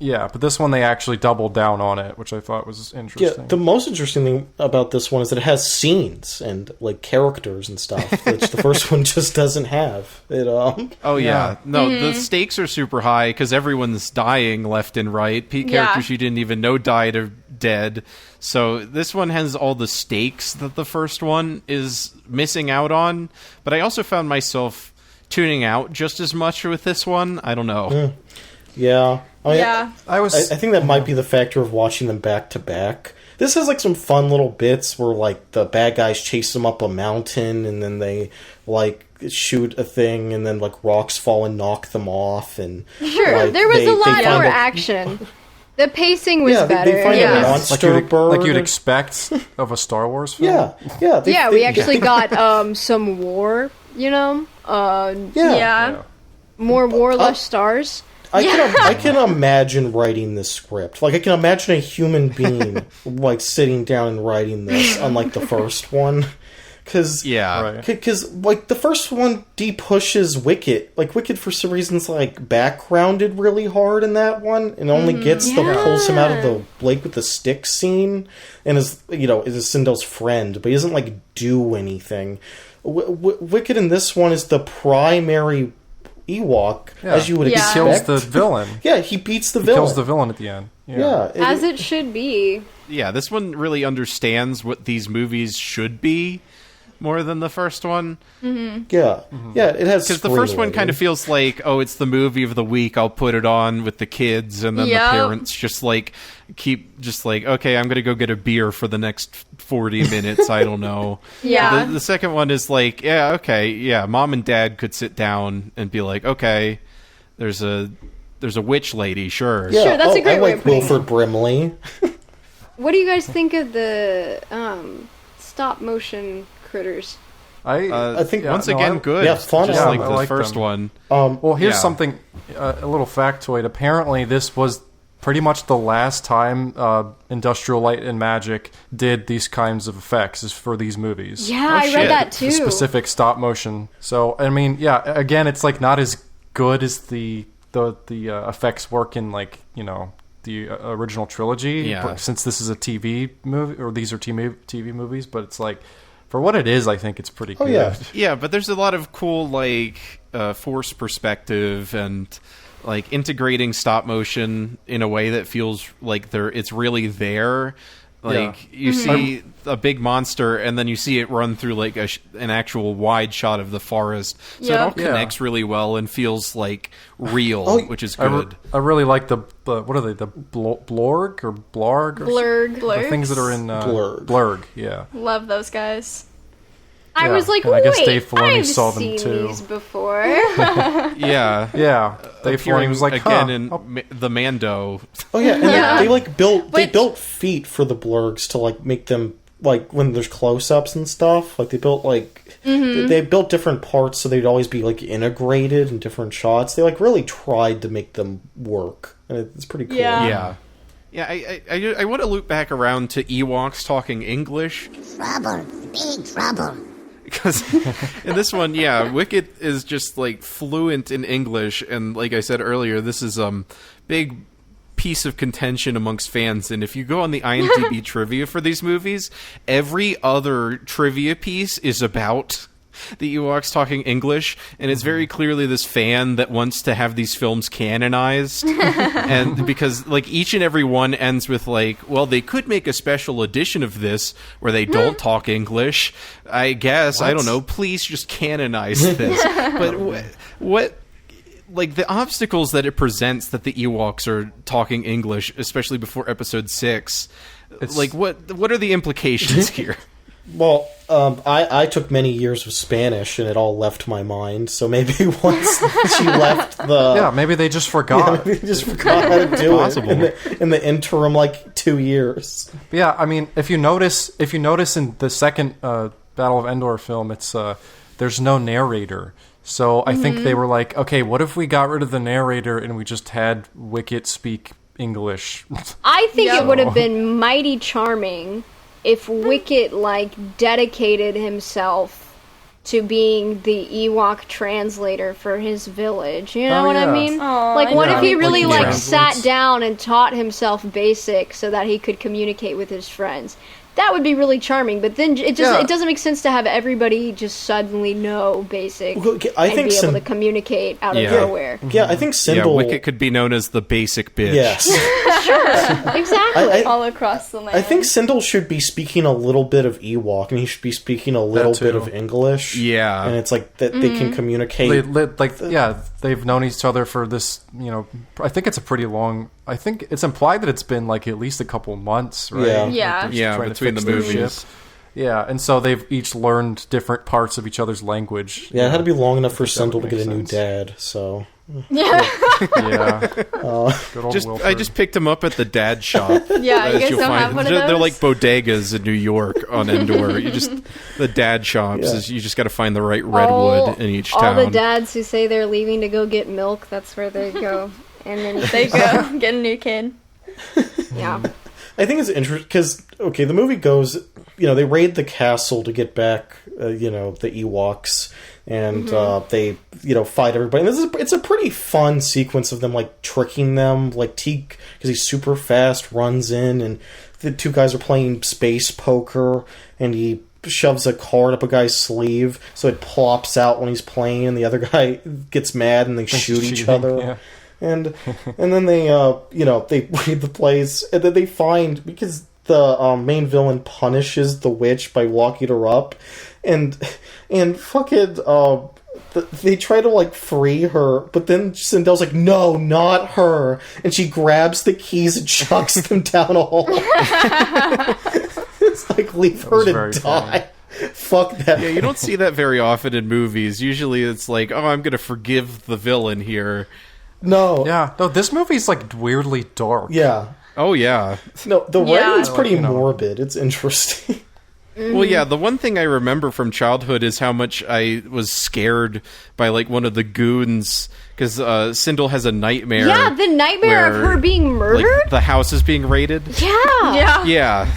Yeah, but this one they actually doubled down on it, which I thought was interesting. Yeah, the most interesting thing about this one is that it has scenes and characters and stuff, which the first one just doesn't have. Oh yeah, no, the stakes are super high because everyone's dying left and right. Characters you didn't even know died or dead. So this one has all the stakes that the first one is missing out on. But I also found myself tuning out just as much with this one. I don't know. Yeah. I think that might be the factor of watching them back to back. This has some fun little bits where the bad guys chase them up a mountain and then they shoot a thing and then rocks fall and knock them off and there was a lot more action. The pacing was Yeah, better. they find a monster bird. Like you'd expect of a Star Wars film. Yeah. We actually got some war, more war, less stars. I can imagine writing this script. Like, I can imagine a human being, like, sitting down and writing this, unlike the first one. Because, like, the first one de-pushes Wickett. Like, Wickett, for some reason's, like, backgrounded really hard in that one, and only gets the pulls him out of the lake with the stick scene, and is Sindel's friend, but he doesn't, like, do anything. Wickett in this one is the primary Ewok, as you would expect. He kills the villain. He beats the villain. He kills the villain at the end. As it should be. Yeah, this one really understands what these movies should be more than the first one. Mm-hmm. Yeah, it has. Because the first one kind of feels like, it's the movie of the week. I'll put it on with the kids, and then the parents just okay, I'm gonna go get a beer for the next 40 minutes. I don't know. The second one is like, mom and dad could sit down and be like, okay, there's a witch lady, sure. Sure, that's a great way of putting it. Wilford Brimley. What do you guys think of the stop motion critters? I think good. Yeah, fun. Just like the like first them. one. Well, here's something, a little factoid. Apparently, this was pretty much the last time Industrial Light and Magic did these kinds of effects is for these movies. Yeah, I read that too. The specific stop motion. So, I mean, again, it's like not as good as the effects work in the original trilogy. Since this is a TV movie, or these are TV movies, but it's like, for what it is, I think it's pretty good. Yeah, but there's a lot of cool, force perspective and, integrating stop motion in a way that feels like it's really there. You see a big monster, and then you see it run through, an actual wide shot of the forest. So it all connects really well and feels, real, which is good. I really like the what are they, the Blorg or Blarg? Blurg. The things that are in Blurg, yeah. Love those guys. I was like, and wait, I guess Dave Filoni I've saw them seen too. these before. Yeah. Dave Filoni was like, again in the Mando. Oh yeah, and they built feet for the Blurgs to make them when there's close-ups and stuff. They built they built different parts so they'd always be integrated in different shots. They really tried to make them work, and it's pretty cool. Yeah. I want to loop back around to Ewoks talking English. Trouble, big trouble. Because in this one, Wickett is just fluent in English, and like I said earlier, this is big piece of contention amongst fans. And if you go on the IMDb trivia for these movies, every other trivia piece is about the Ewoks talking English, and it's very clearly this fan that wants to have these films canonized. And because each and every one ends with they could make a special edition of this where they don't talk English. I guess, I don't know, please just canonize this. But what the obstacles that it presents that the Ewoks are talking English, especially before episode 6, what are the implications here? Well, I took many years of Spanish, and it all left my mind. So maybe once she left the... maybe they just forgot. Yeah, maybe they just forgot how to do it in the interim, 2 years. Yeah, I mean, if you notice in the second Battle of Endor film, it's there's no narrator. So I think they were like, okay, what if we got rid of the narrator and we just had Wickett speak English? I think it would have been mighty charming if Wickett dedicated himself to being the Ewok translator for his village. You know what I mean? What if he really sat down and taught himself basic so that he could communicate with his friends? That would be really charming, but then it doesn't make sense to have everybody just suddenly know basic and be able to communicate out of nowhere. Yeah, I think Sindel... Wickett could be known as the basic bitch. Yes. Sure, exactly. All across the land. I think Sindel should be speaking a little bit of Ewok, and he should be speaking a little bit of English. Yeah. And it's that they can communicate. They've known each other for this, I think it's a pretty long... I think it's implied that it's been at least a couple months, right? Yeah, between the movies. Yeah, and so they've each learned different parts of each other's language. Yeah, it had to be long enough for Sindel to get a new dad, so... Yeah. Yeah. Good old Wilford. I just picked them up at the dad shop. Yeah, you as guys you'll don't find. have one of They're those? like bodegas in New York on Endor. The dad shops. Yeah. You just got to find the right redwood in each town. All the dads who say they're leaving to go get milk, that's where they go. And then They go get a new kid. Yeah. I think it's interesting because, okay, the movie goes, they raid the castle to get back, the Ewoks, and they, fight everybody. And it's a pretty fun sequence of them, like, tricking them. Like, Teak, because he's super fast, runs in, and the two guys are playing space poker, and he shoves a card up a guy's sleeve, so it plops out when he's playing, and the other guy gets mad, and they shoot each other. Yeah. And then they, they raid the place, and then they find, because the main villain punishes the witch by locking her up, and fucking, they try to, like, free her, but then Sindel's like, no, not her, and she grabs the keys and chucks them down a hole. It's like, leave her to die. Fuck that. Yeah, you don't see that very often in movies. Usually it's like, oh, I'm going to forgive the villain here. No. Yeah. No, this movie's, like, weirdly dark. Yeah. Oh, yeah. No, the writing's pretty Like, morbid. It's interesting. Well, yeah, the one thing I remember from childhood is how much I was scared by, like, one of the goons, because Sindel has a nightmare. Yeah, the nightmare of her being murdered? Like, the house is being raided. Yeah. Yeah.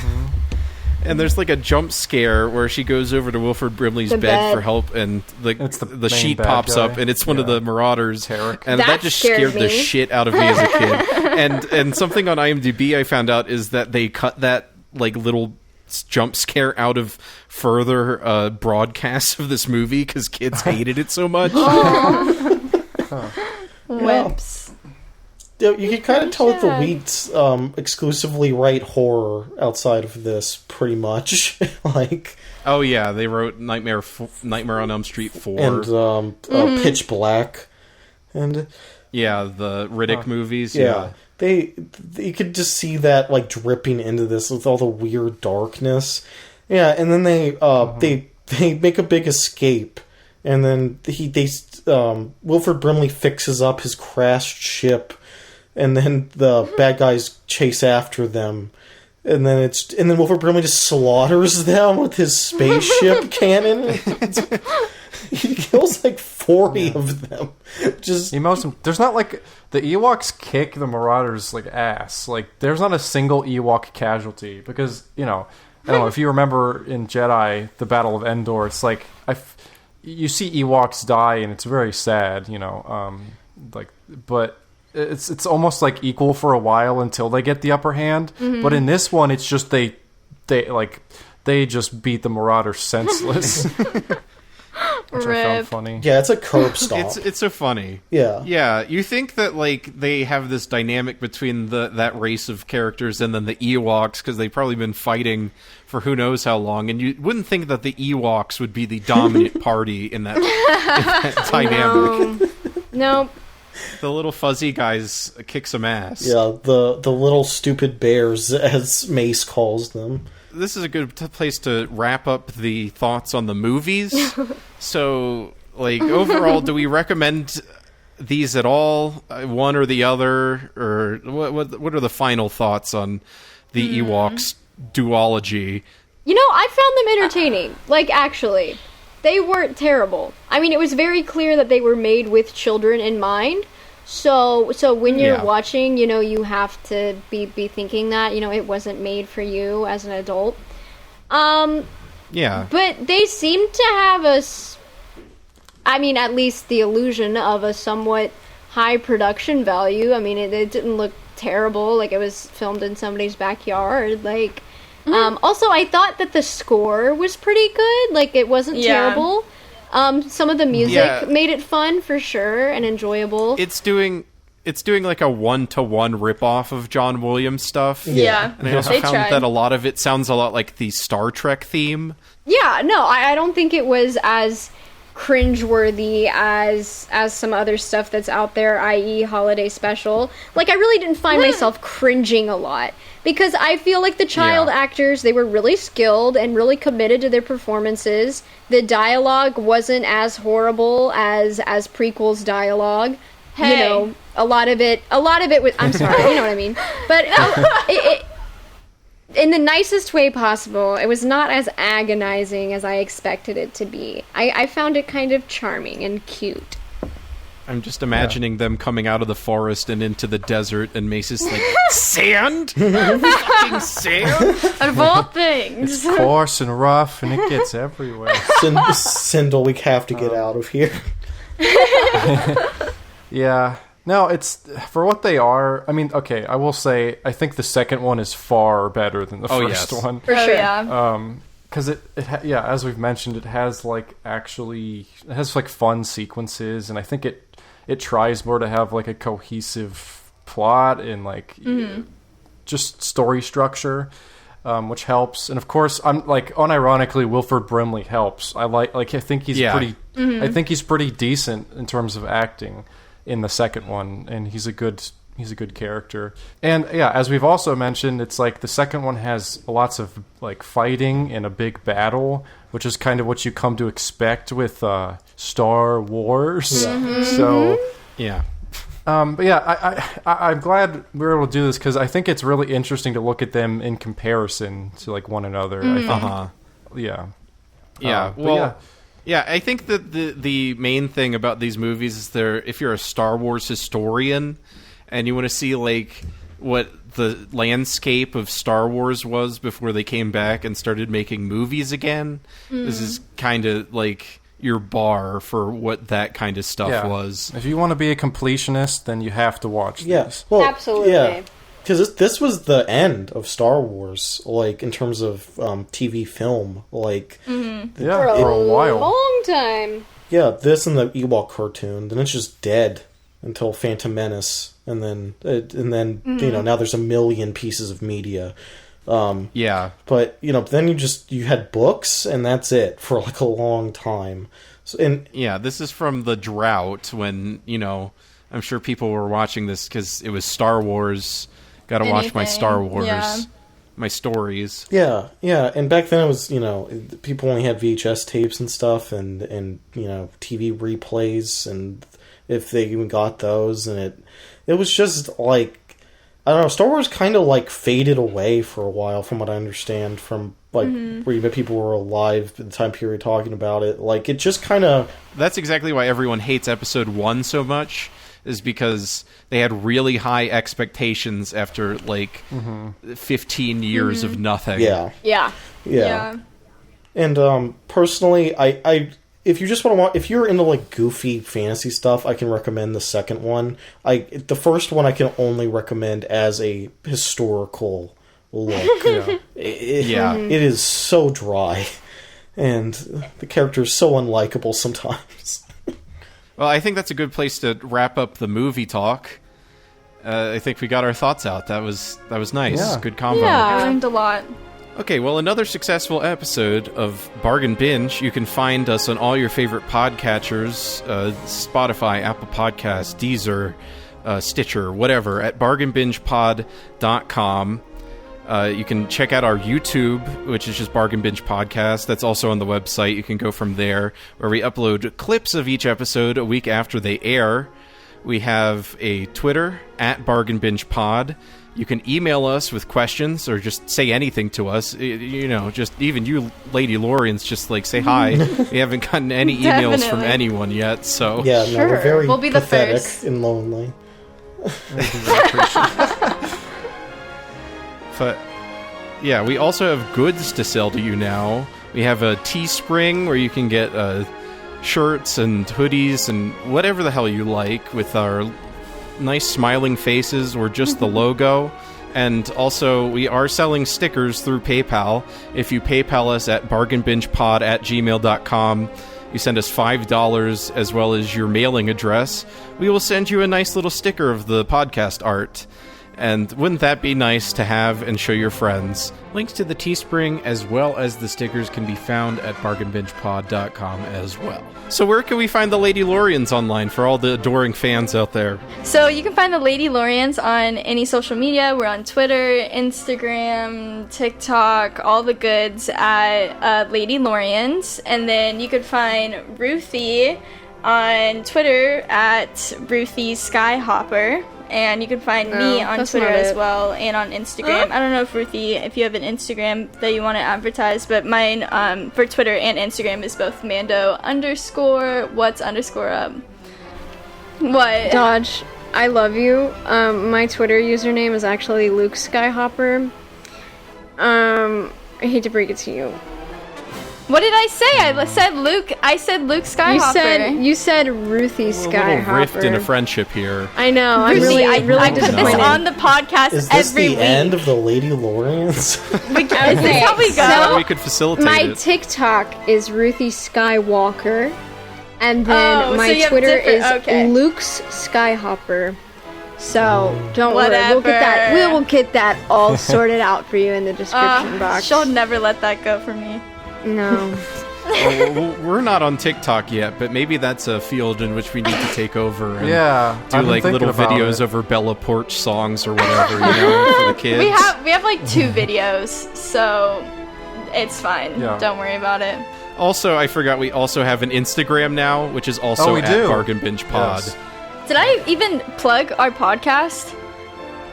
And there's, like, a jump scare where she goes over to Wilford Brimley's bed for help, and the sheet bad pops guy. up, and it's one of the Marauders. And that just scared scared the me. shit out of me as a kid. And something on IMDb I found out is that they cut that, like, little jump scare out of further broadcasts of this movie because kids hated it so much. Whoops. You can kind of tell that the Wheats exclusively write horror outside of this, pretty much. Like, oh yeah, they wrote Nightmare on Elm Street 4 and Pitch Black, and yeah, the Riddick movies. Yeah, you could just see that, like, dripping into this with all the weird darkness. Yeah, and then they make a big escape, and then Wilford Brimley fixes up his crashed ship. And then the bad guys chase after them, and then Wilford Brimley just slaughters them with his spaceship cannon. He kills like 40 of them. There's not like the Ewoks kick the Marauders like ass. Like there's not a single Ewok casualty because I don't know if you remember in Jedi the Battle of Endor. It's like you see Ewoks die and it's very sad. But. It's almost like equal for a while until they get the upper hand. Mm-hmm. But in this one, it's just they just beat the Marauders senseless. Which I found funny. Yeah, it's a curb stomp. It's so funny. Yeah. Yeah, you think that, like, they have this dynamic between that race of characters and then the Ewoks, because they've probably been fighting for who knows how long, and you wouldn't think that the Ewoks would be the dominant party in that dynamic. No. The little fuzzy guys kick some ass. Yeah, the little stupid bears, as Mace calls them. This is a good place to wrap up the thoughts on the movies. So, like, overall, do we recommend these at all? One or the other? Or what are the final thoughts on the Ewoks duology? I found them entertaining. Like, actually. They weren't terrible. I mean, it was very clear that they were made with children in mind. So when you're watching, you have to be thinking that, it wasn't made for you as an adult. Yeah. But they seem to have at least the illusion of a somewhat high production value. I mean, it didn't look terrible, like it was filmed in somebody's backyard, like... Also, I thought that the score was pretty good. Like, it wasn't terrible. Some of the music made it fun, for sure, and enjoyable. It's doing like a one-to-one ripoff of John Williams stuff. Yeah. And I also found that a lot of it sounds a lot like the Star Trek theme. Yeah, no, I don't think it was as cringeworthy as some other stuff that's out there, i.e. Holiday Special. Like, I really didn't find myself cringing a lot. Because I feel like the child actors, they were really skilled and really committed to their performances. The dialogue wasn't as horrible as prequels dialogue. Hey. a lot of it was, I'm sorry, you know what I mean. But it in the nicest way possible, it was not as agonizing as I expected it to be. I found it kind of charming and cute. I'm just imagining them coming out of the forest and into the desert, and Mace is like, sand? Fucking sand? Out of all things. It's coarse and rough, and it gets everywhere. Sindel, we have to get out of here. Yeah. No, it's for what they are. I mean, okay, I will say I think the second one is far better than the first one. For sure. Yeah. Because as we've mentioned, it has like fun sequences, and I think it tries more to have like a cohesive plot and like just story structure, which helps. And of course, I'm like unironically, Wilford Brimley helps. I think he's pretty. I think he's pretty decent in terms of acting in the second one, and he's a good character. And yeah, as we've also mentioned, it's like the second one has lots of like fighting and a big battle, which is kind of what you come to expect with Star Wars. Yeah. So yeah. But yeah, I'm glad we were able to do this because I think it's really interesting to look at them in comparison to like one another. I think. Yeah. Yeah. Yeah, I think that the main thing about these movies is if you're a Star Wars historian and you want to see like what the landscape of Star Wars was before they came back and started making movies again, this is kind of like your bar for what that kind of stuff was. If you want to be a completionist, then you have to watch this. Well, absolutely. Yeah. Because this was the end of Star Wars, like, in terms of TV film. Like, for a while. Long time. Yeah, this and the Ewok cartoon. Then it's just dead until Phantom Menace. And then now there's a million pieces of media. Yeah. But, then you had books, and that's it for, like, a long time. Yeah, this is from the drought when, I'm sure people were watching this because it was Star Wars. Gotta watch my Star Wars, my stories. Yeah, and back then it was, people only had VHS tapes and stuff, and TV replays, and if they even got those, and it was just like, I don't know, Star Wars kind of like faded away for a while, from what I understand, from like where even people were alive at the time period talking about it. Like, it just kind of... That's exactly why everyone hates Episode 1 so much, is because they had really high expectations after, like, 15 years of nothing. Yeah. And, personally, I if you just want to watch... If you're into, like, goofy fantasy stuff, I can recommend the second one. The first one I can only recommend as a historical look. It is so dry. And the character is so unlikable sometimes. Well, I think that's a good place to wrap up the movie talk. I think we got our thoughts out. That was nice. Yeah. Good combo. Yeah, I learned a lot. Okay, well, another successful episode of Bargain Binge. You can find us on all your favorite podcatchers, Spotify, Apple Podcasts, Deezer, Stitcher, whatever, at bargainbingepod.com. You can check out our YouTube, which is just Bargain Binge Podcast. That's also on the website. You can go from there, where we upload clips of each episode a week after they air. We have a Twitter, at Bargain Binge Pod. You can email us with questions or just say anything to us. Just even you Ladylorians, just like say hi. We haven't gotten any emails from anyone yet, so... Yeah, no, we're very we'll be the pathetic first. and lonely. But yeah, we also have goods to sell to you now. We have a Teespring where you can get shirts and hoodies and whatever the hell you like with our nice smiling faces or just the logo. And also, we are selling stickers through PayPal. If you PayPal us at bargainbingepod@gmail.com, you send us $5 as well as your mailing address, we will send you a nice little sticker of the podcast art. And wouldn't that be nice to have and show your friends? Links to the Teespring as well as the stickers can be found at bargainbingepod.com as well. So where can we find the Ladylorians online for all the adoring fans out there? So you can find the Ladylorians on any social media. We're on Twitter, Instagram, TikTok, all the goods at Ladylorians. And then you could find Ruthie on Twitter at Ruthie Skyhopper. And you can find me on Twitter as well and on Instagram. I don't know if Ruthie, if you have an Instagram that you want to advertise, but mine for Twitter and Instagram is both Mando _ what's _ what? Dodge, I love you. My Twitter username is actually Luke Skyhopper. I hate to break it to you. What did I say? I said Luke Skyhopper. You said Ruthie Skyhopper. A little rift in a friendship here. I know. I'm Ruthie, really I put disappointed. this on the podcast Is this every the week. end of the Ladylorians? Is this how we go? We could facilitate My it. TikTok is Ruthie Skywalker, and then so my you have Twitter is okay. Luke's Skyhopper. So don't worry, Whatever. we will get that all sorted out for you in the description box. She'll never let that go for me. No. Well, we're not on TikTok yet, but maybe that's a field in which we need to take over and do I've been like little thinking about videos it. over Bella Porch songs or whatever, for the kids. We have like 2 videos, so it's fine. Yeah. Don't worry about it. Also, I forgot we also have an Instagram now, which is also we at do. Bargain Binge Pod. Yes. Did I even plug our podcast?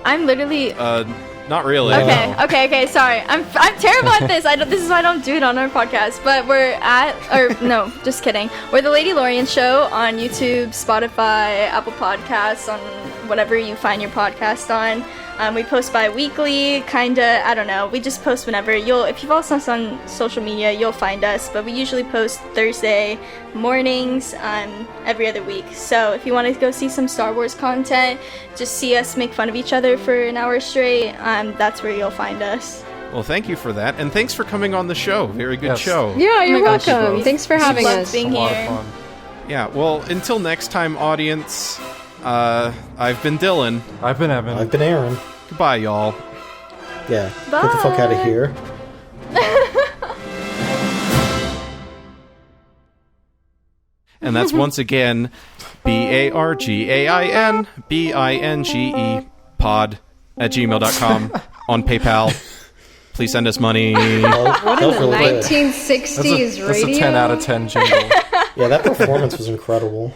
I'm literally Not really. Okay. Sorry, I'm terrible at this. This is why I don't do it on our podcast. But no, just kidding. We're the Ladylorians show on YouTube, Spotify, Apple Podcasts, on whatever you find your podcast on. We post bi-weekly, kinda. I don't know. We just post whenever. If you follow us on social media, you'll find us. But we usually post Thursday mornings every other week. So if you want to go see some Star Wars content, just see us make fun of each other for an hour straight, that's where you'll find us. Well, thank you for that, and thanks for coming on the show. Very good show. Yeah, you're Oh my gosh, welcome. Thanks for having us. Being here. Yeah, well, until next time, audience, I've been Dylan. I've been Evan. I've been Aaron. Goodbye, y'all. Yeah, get the fuck out of here. And that's once again BARGAINBINGE pod at gmail.com on PayPal. Please send us money. What in the 1960s radio? That's a 10 out of 10 jingle. Yeah, that performance was incredible.